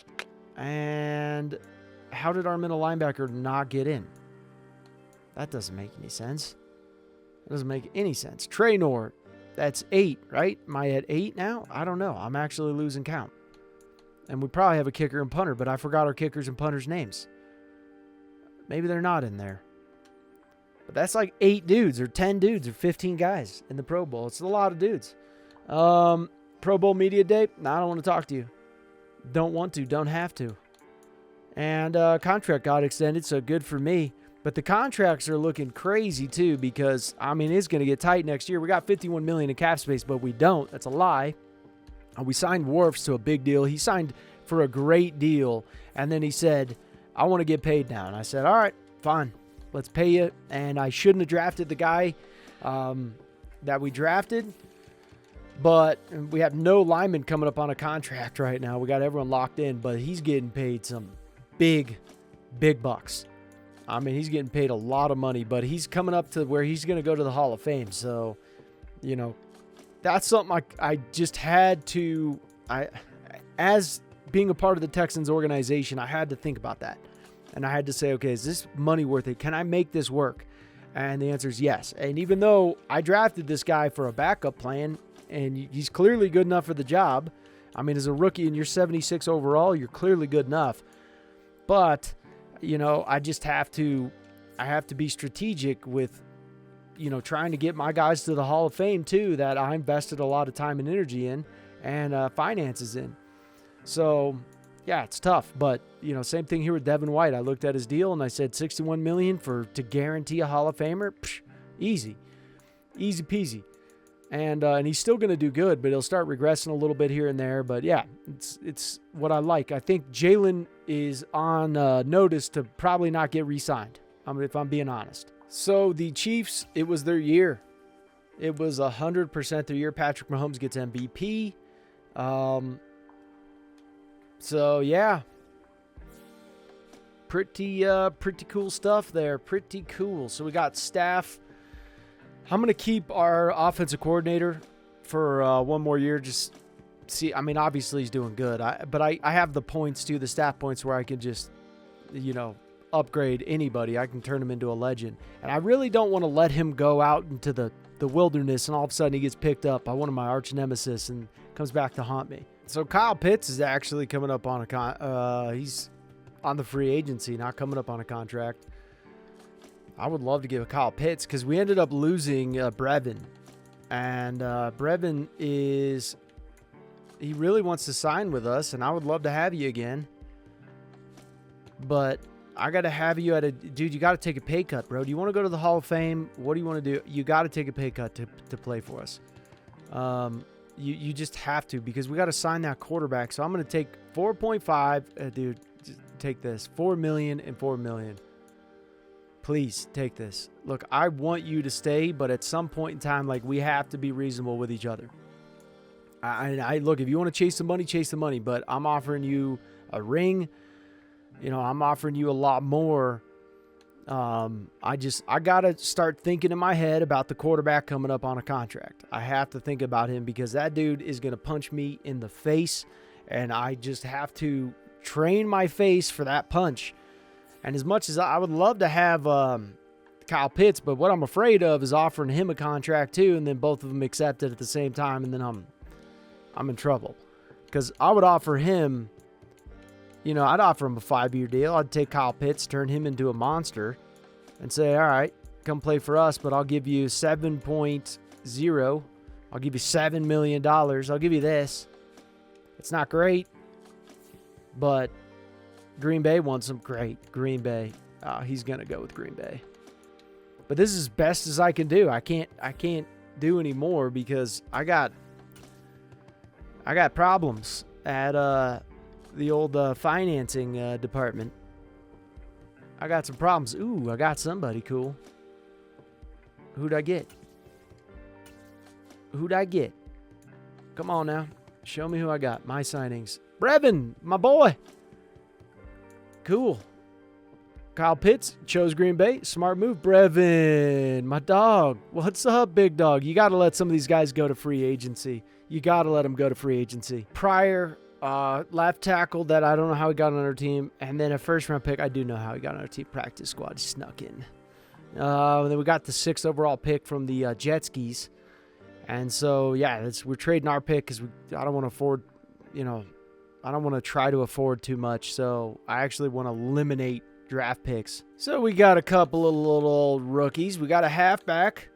[SPEAKER 1] how did our middle linebacker not get in? That doesn't make any sense. It doesn't make any sense. Traynor, that's 8, right? Am I at 8 now? I don't know. I'm actually losing count. And we probably have a kicker and punter, but I forgot our kickers and punters' names. Maybe they're not in there. But that's like 8 dudes or 10 dudes or 15 guys in the Pro Bowl. It's a lot of dudes. Pro Bowl Media Day? No, I don't want to talk to you. Don't want to. Don't have to. And contract got extended, so good for me. But the contracts are looking crazy, too, because, I mean, it's going to get tight next year. We got $51 million in cap space, but we don't. That's a lie. We signed Wirfs to a big deal. He signed for a great deal, and then he said, I want to get paid now. And I said, all right, fine. Let's pay you. And I shouldn't have drafted the guy that we drafted, but we have no lineman coming up on a contract right now. We got everyone locked in, but he's getting paid some big bucks. I mean, he's getting paid a lot of money, but he's coming up to where he's going to go to the Hall of Fame. So, you know, that's something I just had to, as being a part of the Texans organization, I had to think about that. And I had to say, okay, is this money worth it? Can I make this work? And the answer is yes. And even though I drafted this guy for a backup plan, and he's clearly good enough for the job. I mean, as a rookie and you're 76 overall, you're clearly good enough. But, you know, I have to be strategic with, you know, trying to get my guys to the Hall of Fame too, that I invested a lot of time and energy in and finances in. So, yeah, it's tough. But, you know, same thing here with Devin White. I looked at his deal and I said $61 million to guarantee a Hall of Famer. Psh, easy peasy. And he's still going to do good, but he'll start regressing a little bit here and there. But, yeah, it's what I like. I think Jalen is on notice to probably not get re-signed, if I'm being honest. So the Chiefs, it was their year. It was 100% their year. Patrick Mahomes gets MVP. So, yeah. Pretty cool stuff there. Pretty cool. So we got staff. I'm going to keep our offensive coordinator for one more year. Just see, I mean, obviously he's doing good. But I have the points too, the staff points where I can just, you know, upgrade anybody. I can turn him into a legend. And I really don't want to let him go out into the wilderness and all of a sudden he gets picked up by one of my arch nemesis and comes back to haunt me. So Kyle Pitts is actually coming up on he's on the free agency, not coming up on a contract. I would love to give a Kyle Pitts because we ended up losing Brevin. And Brevin he really wants to sign with us, and I would love to have you again. But I got to have you dude, you got to take a pay cut, bro. Do you want to go to the Hall of Fame? What do you want to do? You got to take a pay cut to play for us. You just have to because we got to sign that quarterback. So I'm going to take 4.5. Dude, just take this. $4 million and $4 million. Please take this. Look, I want you to stay, but at some point in time, like, we have to be reasonable with each other. I look, if you want to chase the money, chase the money, but I'm offering you a ring. You know, I'm offering you a lot more. I got to start thinking in my head about the quarterback coming up on a contract. I have to think about him because that dude is going to punch me in the face, and I just have to train my face for that punch. And as much as I would love to have Kyle Pitts, but what I'm afraid of is offering him a contract too, and then both of them accept it at the same time, and then I'm in trouble. Because I would offer him, you know, I'd offer him a 5-year deal. I'd take Kyle Pitts, turn him into a monster, and say, all right, come play for us, but I'll give you 7.0. I'll give you $7 million. I'll give you this. It's not great, but Green Bay wants him. Great. Green Bay. He's going to go with Green Bay. But this is as best as I can do. I can't do any more because I got problems at the old financing department. I got some problems. Ooh, I got somebody cool. Who'd I get? Who'd I get? Come on now. Show me who I got. My signings. Brevin, my boy. Cool. Kyle Pitts chose Green Bay. Smart move. Brevin, my dog. What's up, big dog? You got to let some of these guys go to free agency. You got to let them go to free agency. Pryor, left tackle that I don't know how he got on our team. And then a first-round pick. I do know how he got on our team. Practice squad. He snuck in. Then we got the 6th overall pick from the Jet Skis. And so, yeah, we're trading our pick because I don't want to afford, I don't want to try to afford too much. So I actually want to eliminate draft picks. So we got a couple of little old rookies. We got a halfback,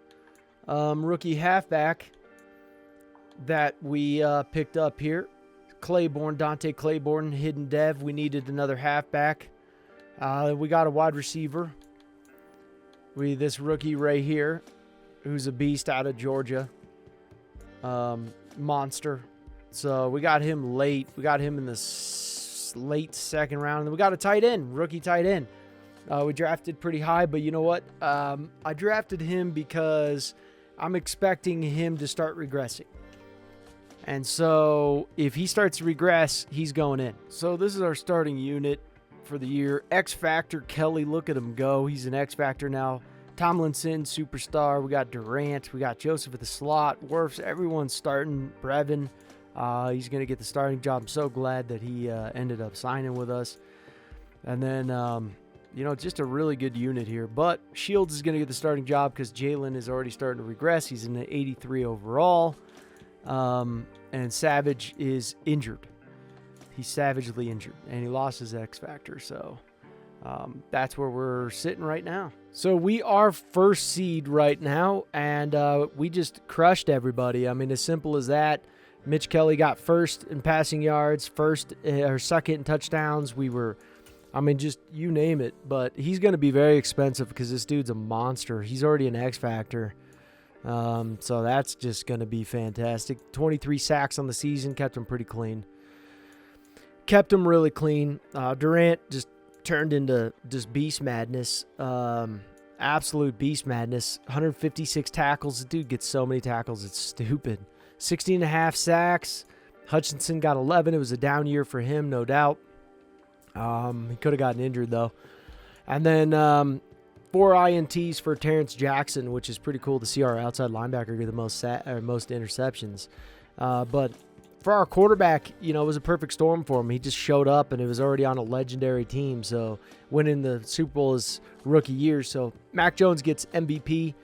[SPEAKER 1] rookie halfback that we picked up here. Dante Claiborne, hidden dev. We needed another halfback. We got a wide receiver. This rookie right here, who's a beast out of Georgia. Monster. So we got him late. We got him in the late 2nd round. And then we got a tight end, rookie tight end. We drafted pretty high, but you know what? I drafted him because I'm expecting him to start regressing. And so if he starts to regress, he's going in. So this is our starting unit for the year. X Factor Kelly, look at him go. He's an X Factor now. Tomlinson, superstar. We got Durant. We got Joseph at the slot. Wirfs, everyone's starting. Brevin, he's going to get the starting job. I'm so glad that he ended up signing with us. And then, just a really good unit here. But Shields is going to get the starting job because Jalen is already starting to regress. He's in the 83 overall. And Savage is injured. He's savagely injured. And he lost his X Factor. So that's where we're sitting right now. So we are 1st seed right now, and we just crushed everybody. I mean, as simple as that. Mitch Kelly got 1st in passing yards, 2nd in touchdowns. We were, just you name it. But he's going to be very expensive because this dude's a monster. He's already an X Factor. So that's just going to be fantastic. 23 sacks on the season, kept him pretty clean. Kept him really clean. Durant just turned into just beast madness. Absolute beast madness. 156 tackles. The dude gets so many tackles, it's stupid. 16.5 sacks. Hutchinson got 11. It was a down year for him, no doubt. He could have gotten injured, though. And then 4 INTs for Terrence Jackson, which is pretty cool to see our outside linebacker get the most interceptions. But for our quarterback, it was a perfect storm for him. He just showed up, and it was already on a legendary team. So winning the Super Bowl is rookie year. So Mac Jones gets MVP.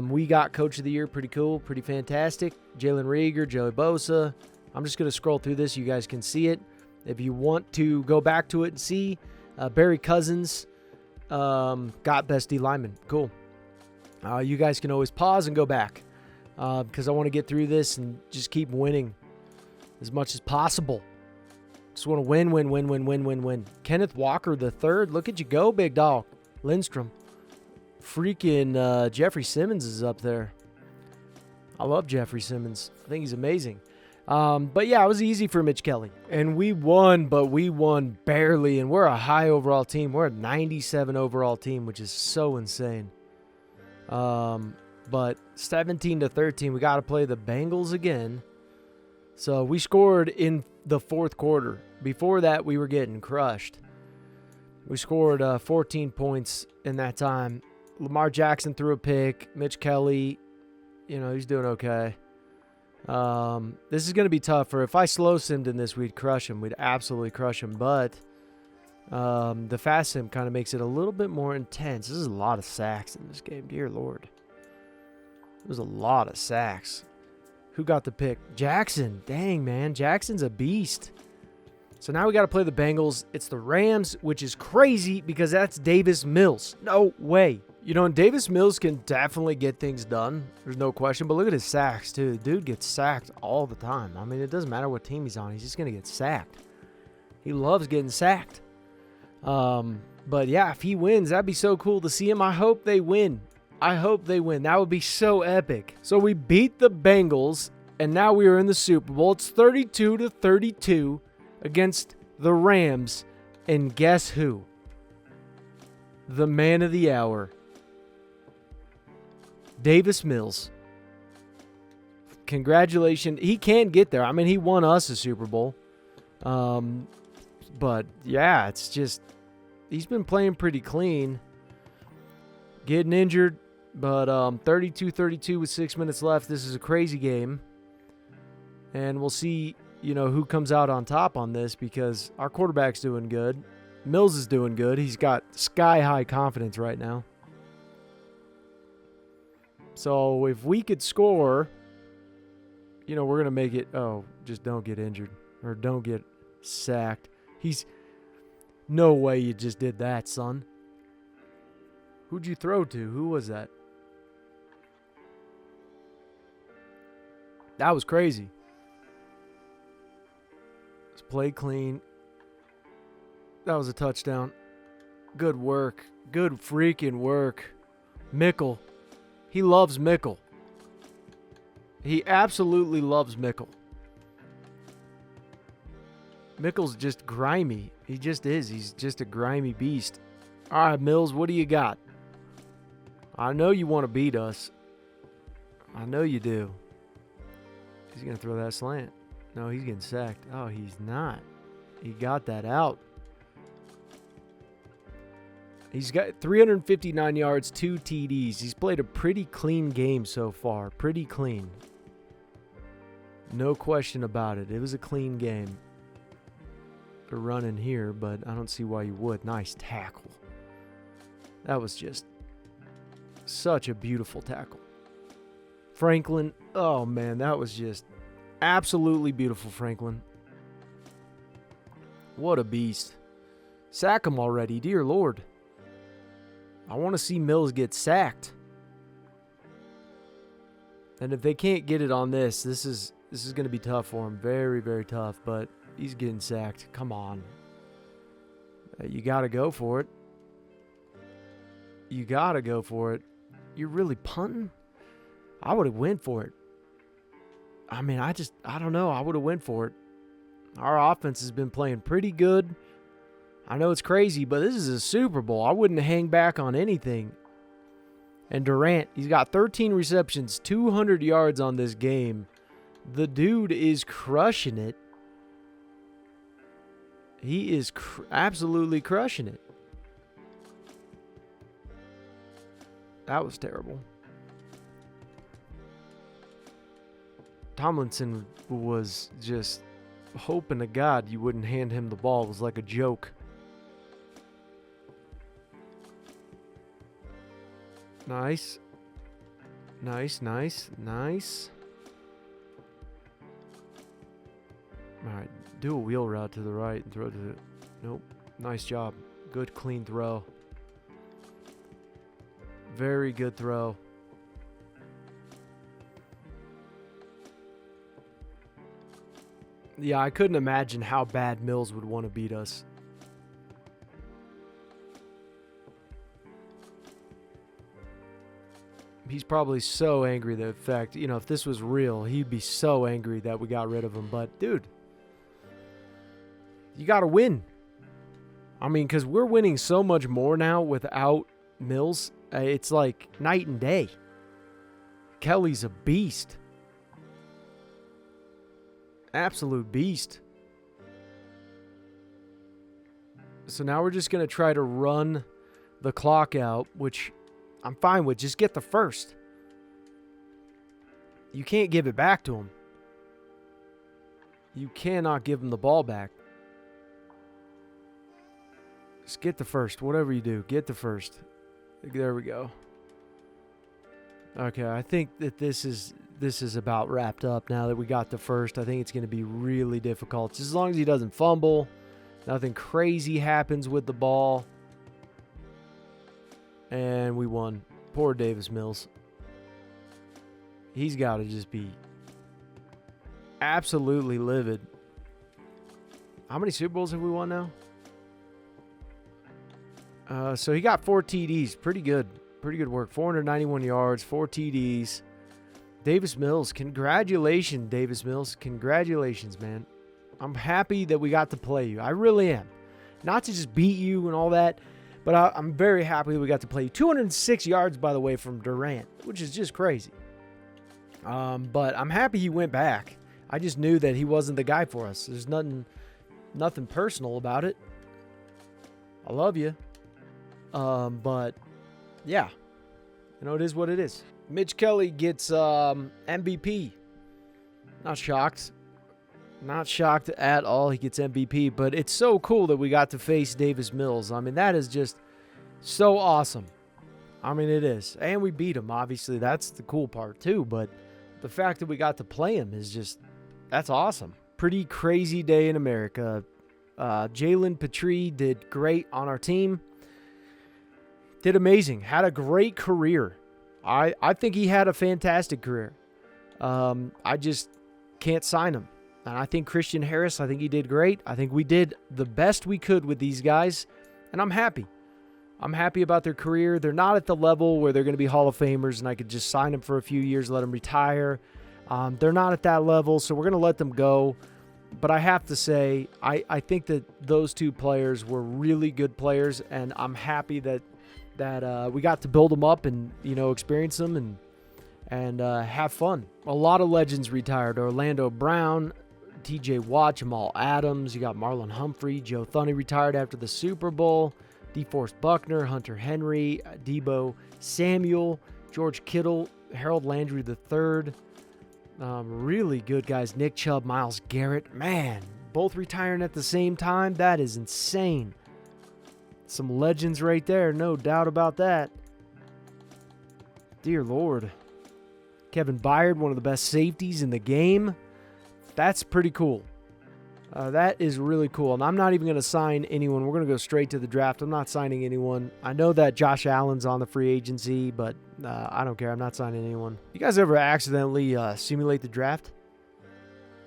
[SPEAKER 1] We got Coach of the Year. Pretty cool. Pretty fantastic. Jalen Reagor, Joey Bosa. I'm just going to scroll through this. You guys can see it. If you want to go back to it and see, Barry Cousins got best D lineman. Cool. You guys can always pause and go back because I want to get through this and just keep winning as much as possible. Just want to win. Kenneth Walker the third. Look at you go, big dog. Lindstrom. Freaking Jeffrey Simmons is up there. I love Jeffrey Simmons. I think he's amazing. But yeah, it was easy for Mitch Kelly. And we won, but we won barely. And we're a high overall team. We're a 97 overall team, which is so insane. But 17-13, we got to play the Bengals again. So we scored in the 4th quarter. Before that, we were getting crushed. We scored 14 points in that time. Lamar Jackson threw a pick. Mitch Kelly, he's doing okay. This is going to be tougher. If I slow simmed in this, we'd crush him. We'd absolutely crush him. But the fast sim kind of makes it a little bit more intense. This is a lot of sacks in this game. Dear Lord. There's a lot of sacks. Who got the pick? Jackson. Dang, man. Jackson's a beast. So now we got to play the Bengals. It's the Rams, which is crazy because that's Davis Mills. No way. And Davis Mills can definitely get things done. There's no question. But look at his sacks, too. The dude gets sacked all the time. It doesn't matter what team he's on. He's just going to get sacked. He loves getting sacked. But, yeah, if he wins, that'd be so cool to see him. I hope they win. That would be so epic. So we beat the Bengals, and now we are in the Super Bowl. It's 32-32. against the Rams. And guess who? The man of the hour, Davis Mills. Congratulations. He can get there. I mean, he won us a Super Bowl. But, yeah, it's just, he's been playing pretty clean. Getting injured, but 32-32 with 6 minutes left. This is a crazy game. And we'll see, who comes out on top on this, because our quarterback's doing good. Mills is doing good. He's got sky-high confidence right now. So if we could score, we're going to make it. Oh, just don't get injured or don't get sacked. No way you just did that, son. Who'd you throw to? Who was that? That was crazy. Let's play clean. That was a touchdown. Good work. Good freaking work. Mickle. He loves Mickle. He absolutely loves Mickle. Mickle's just grimy. He just is. He's just a grimy beast. All right, Mills, what do you got? I know you want to beat us. I know you do. He's going to throw that slant. No, he's getting sacked. Oh, he's not. He got that out. He's got 359 yards, 2 TDs. He's played a pretty clean game so far. Pretty clean. No question about it. It was a clean game. They're running here, but I don't see why you would. Nice tackle. That was just such a beautiful tackle. Franklin, oh man, that was just absolutely beautiful, Franklin. What a beast. Sack him already, dear Lord. I want to see Mills get sacked. And if they can't get it on this is going to be tough for him. Very, very tough, but he's getting sacked. Come on. You got to go for it. You got to go for it. You're really punting? I would have went for it. I mean, I don't know. I would have went for it. Our offense has been playing pretty good. I know it's crazy, but this is a Super Bowl. I wouldn't hang back on anything. And Durant, he's got 13 receptions, 200 yards on this game. The dude is crushing it. He is absolutely crushing it. That was terrible. Tomlinson was just hoping to God you wouldn't hand him the ball. It was like a joke. Nice. Nice, nice, nice. All right, do a wheel route to the right and throw to the... Nope. Nice job. Good, clean throw. Very good throw. Yeah, I couldn't imagine how bad Mills would want to beat us. He's probably so angry that, in fact, if this was real, he'd be so angry that we got rid of him. But, dude, you got to win. I mean, because we're winning so much more now without Mills. It's like night and day. Kelly's a beast. Absolute beast. So now we're just going to try to run the clock out, which I'm fine with. Just get the first. You can't give it back to him. You cannot give him the ball back. Just get the first. Whatever you do, get the first. There we go. Okay, I think that this is about wrapped up now that we got the first. I think it's going to be really difficult. Just as long as he doesn't fumble, nothing crazy happens with the ball. And we won. Poor Davis Mills. He's got to just be absolutely livid. How many Super Bowls have we won now? So he got 4 TDs. Pretty good. Pretty good work. 491 yards, 4 TDs. Davis Mills. Congratulations, Davis Mills. Congratulations, man. I'm happy that we got to play you. I really am. Not to just beat you and all that, but I'm very happy that we got to play you. 206 yards, by the way, from Durant, which is just crazy. But I'm happy he went back. I just knew that he wasn't the guy for us. There's nothing personal about it. I love you. But yeah, it is what it is. Mitch Kelly gets MVP. Not shocked. Not shocked at all he gets MVP, but it's so cool that we got to face Davis Mills. I mean, that is just so awesome. I mean, it is. And we beat him, obviously. That's the cool part, too. But the fact that we got to play him is just, that's awesome. Pretty crazy day in America. Jalen Petrie did great on our team. Did amazing. Had a great career. I think he had a fantastic career. I just can't sign him. And I think Christian Harris, I think he did great. I think we did the best we could with these guys, and I'm happy. I'm happy about their career. They're not at the level where they're going to be Hall of Famers and I could just sign them for a few years, let them retire. They're not at that level, so we're going to let them go. But I have to say, I think that those two players were really good players, and I'm happy that we got to build them up and experience them and have fun. A lot of legends retired. Orlando Brown, T.J. Watt, Jamal Adams. You got Marlon Humphrey. Joe Thuney retired after the Super Bowl. DeForest Buckner, Hunter Henry, Debo Samuel, George Kittle, Harold Landry III. Really good guys. Nick Chubb, Myles Garrett. Man, both retiring at the same time. That is insane. Some legends right there. No doubt about that. Dear Lord. Kevin Byard, one of the best safeties in the game. That's pretty cool. That is really cool. And I'm not even going to sign anyone. We're going to go straight to the draft. I'm not signing anyone. I know that Josh Allen's on the free agency, but I don't care. I'm not signing anyone. You guys ever accidentally simulate the draft?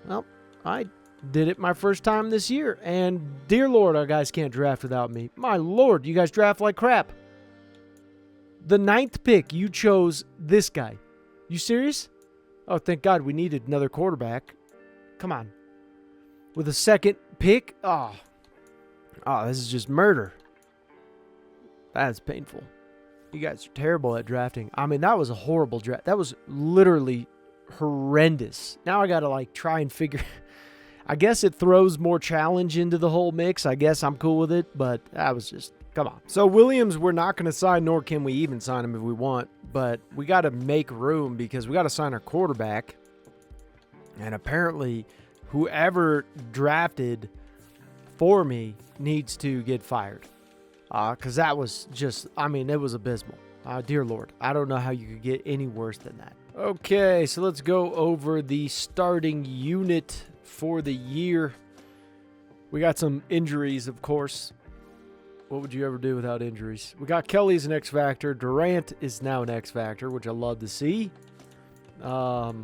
[SPEAKER 1] Well, I did it my first time this year. And dear Lord, our guys can't draft without me. My Lord, you guys draft like crap. The 9th pick, you chose this guy. You serious? Oh, thank God we needed another quarterback. Come on. With a 2nd pick? Oh, this is just murder. That's painful. You guys are terrible at drafting. I mean, that was a horrible draft. That was literally horrendous. Now I got to try and figure. I guess it throws more challenge into the whole mix. I guess I'm cool with it, but that was just, come on. So Williams, we're not going to sign, nor can we even sign him if we want, but we got to make room because we got to sign our quarterback. And apparently, whoever drafted for me needs to get fired. Because that was just, it was abysmal. Dear Lord, I don't know how you could get any worse than that. Okay, so let's go over the starting unit for the year. We got some injuries, of course. What would you ever do without injuries? We got Kelly as an X Factor. Durant is now an X Factor, which I love to see. A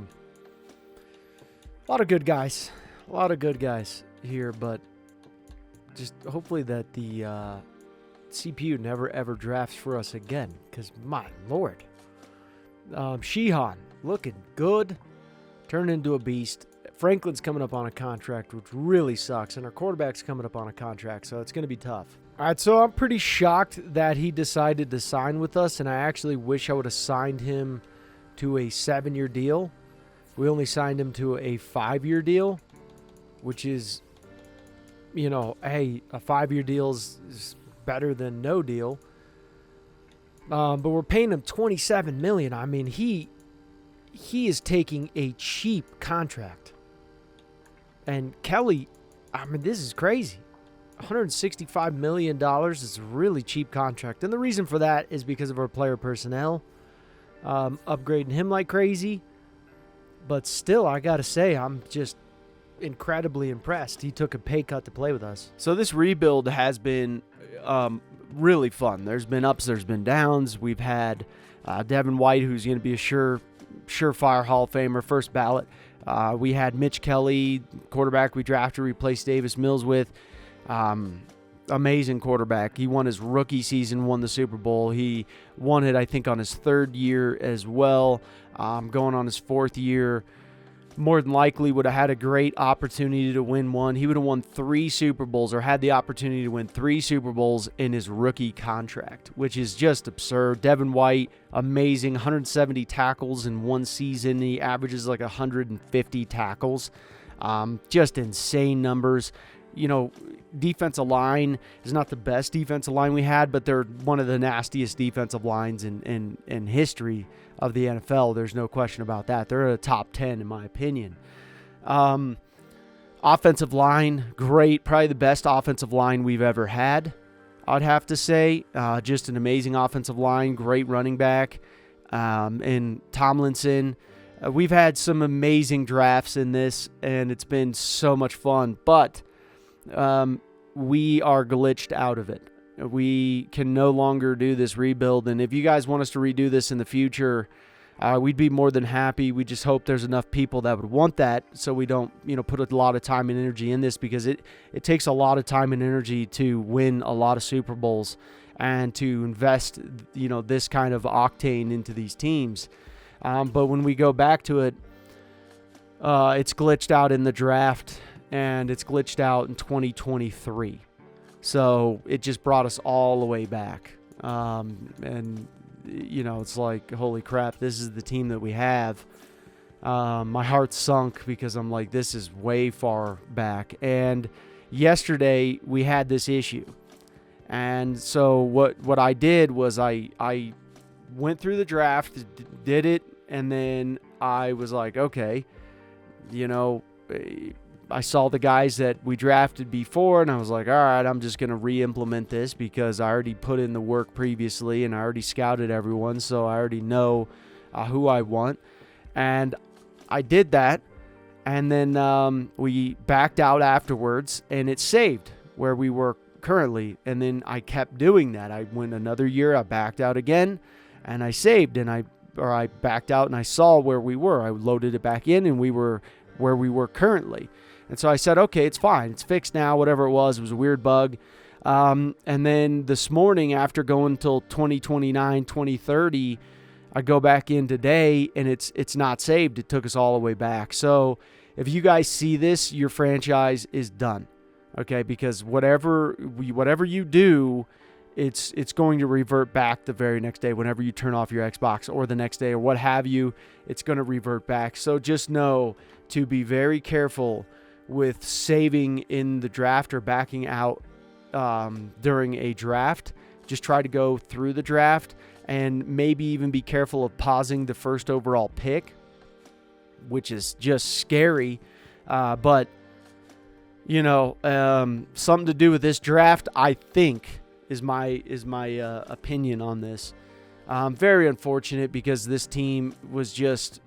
[SPEAKER 1] lot of good guys. A lot of good guys here, but just hopefully that the CPU never ever drafts for us again, because my Lord. Sheehan, looking good. Turned into a beast. Franklin's coming up on a contract, which really sucks, and our quarterback's coming up on a contract, so it's going to be tough. All right, so I'm pretty shocked that he decided to sign with us, and I actually wish I would have signed him to a 7-year deal. We only signed him to a 5-year deal, which is, hey, a 5-year deal is better than no deal. But we're paying him $27 million. I mean, he is taking a cheap contract. And Kelly, this is crazy. $165 million is a really cheap contract. And the reason for that is because of our player personnel. Upgrading him like crazy. But still, I got to say, I'm just incredibly impressed. He took a pay cut to play with us. So this rebuild has been really fun. There's been ups, there's been downs. We've had Devin White, who's going to be a surefire Hall of Famer, first ballot. We had Mitch Kelly, quarterback we drafted, replaced Davis Mills with. Amazing quarterback. He won his rookie season, won the Super Bowl. He won it, I think, on his 3rd year as well, going on his 4th year. more than likely would have had a great opportunity to win one. He would have won 3 Super Bowls, or had the opportunity to win 3 Super Bowls in his rookie contract, which is just absurd. Devin White, amazing, 170 tackles in one season. He averages like 150 tackles. Just insane numbers. You know, defensive line is not the best defensive line we had, but they're one of the nastiest defensive lines in history of the NFL. There's no question about that. They're a top 10 in my opinion. Offensive line, great. Probably the best offensive line we've ever had, I'd have to say. Just an amazing offensive line, great running back. And Tomlinson. We've had some amazing drafts in this, and it's been so much fun. But we are glitched out of it. We can no longer do this rebuild, and if you guys want us to redo this in the future, we'd be more than happy. We just hope there's enough people that would want that, so we don't, put a lot of time and energy in this, because it takes a lot of time and energy to win a lot of Super Bowls and to invest, this kind of octane into these teams. But when we go back to it, it's glitched out in the draft, and it's glitched out in 2023. So it just brought us all the way back. And, it's like, holy crap, this is the team that we have. My heart sunk, because I'm like, this is way far back. And yesterday we had this issue. And so what I did was I went through the draft, did it, and then I was like, okay, I saw the guys that we drafted before, and I was like, all right, I'm just going to re-implement this, because I already put in the work previously, and I already scouted everyone, so I already know who I want. And I did that, and then we backed out afterwards, and it saved where we were currently. And then I kept doing that. I went another year, I backed out again, and I saved, and I backed out, and I saw where we were. I loaded it back in, and we were where we were currently. And so I said, okay, it's fine. It's fixed now, whatever it was a weird bug. And then this morning, after going till 2029, 2030, I go back in today, and it's not saved. It took us all the way back. So if you guys see this, your franchise is done, okay? Because whatever you do, it's going to revert back the very next day. Whenever you turn off your Xbox, or the next day, or what have you, it's going to revert back. So just know to be very careful with saving in the draft or backing out during a draft. Just try to go through the draft, and maybe even be careful of pausing the first overall pick, which is just scary. But something to do with this draft, I think, is my opinion on this. Very unfortunate, because this team was just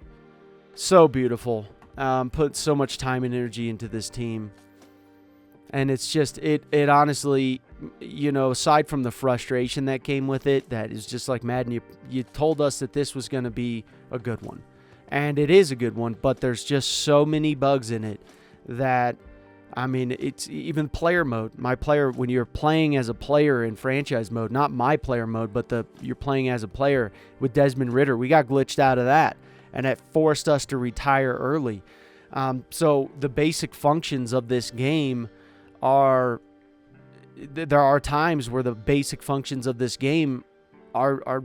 [SPEAKER 1] so beautiful. Put so much time and energy into this team. And it's just, it honestly, aside from the frustration that came with it, that is just like Madden, you told us that this was going to be a good one. And it is a good one, but there's just so many bugs in it that, it's even player mode. When you're playing as a player in franchise mode, not my player mode, but you're playing as a player with Desmond Ridder, we got glitched out of that. And it forced us to retire early. So the basic functions of this game there are times where the basic functions of this game are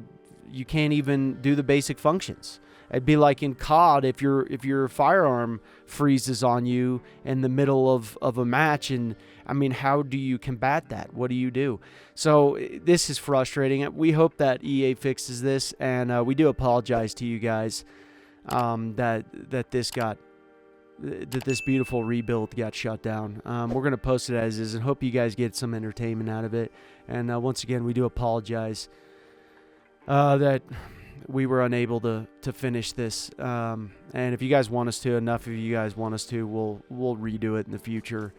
[SPEAKER 1] you can't even do the basic functions. It'd be like in COD, if your firearm freezes on you in the middle of a match, and how do you combat that? What do you do? So this is frustrating. We hope that EA fixes this, and we do apologize to you guys that this beautiful rebuild got shut down. We're going to post it as is, and hope you guys get some entertainment out of it. And once again, we do apologize that we were unable to finish this. And if you guys want us to, enough of you guys want us to, we'll redo it in the future.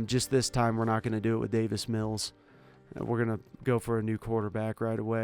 [SPEAKER 1] Just this time, we're not going to do it with Davis Mills. We're going to go for a new quarterback right away.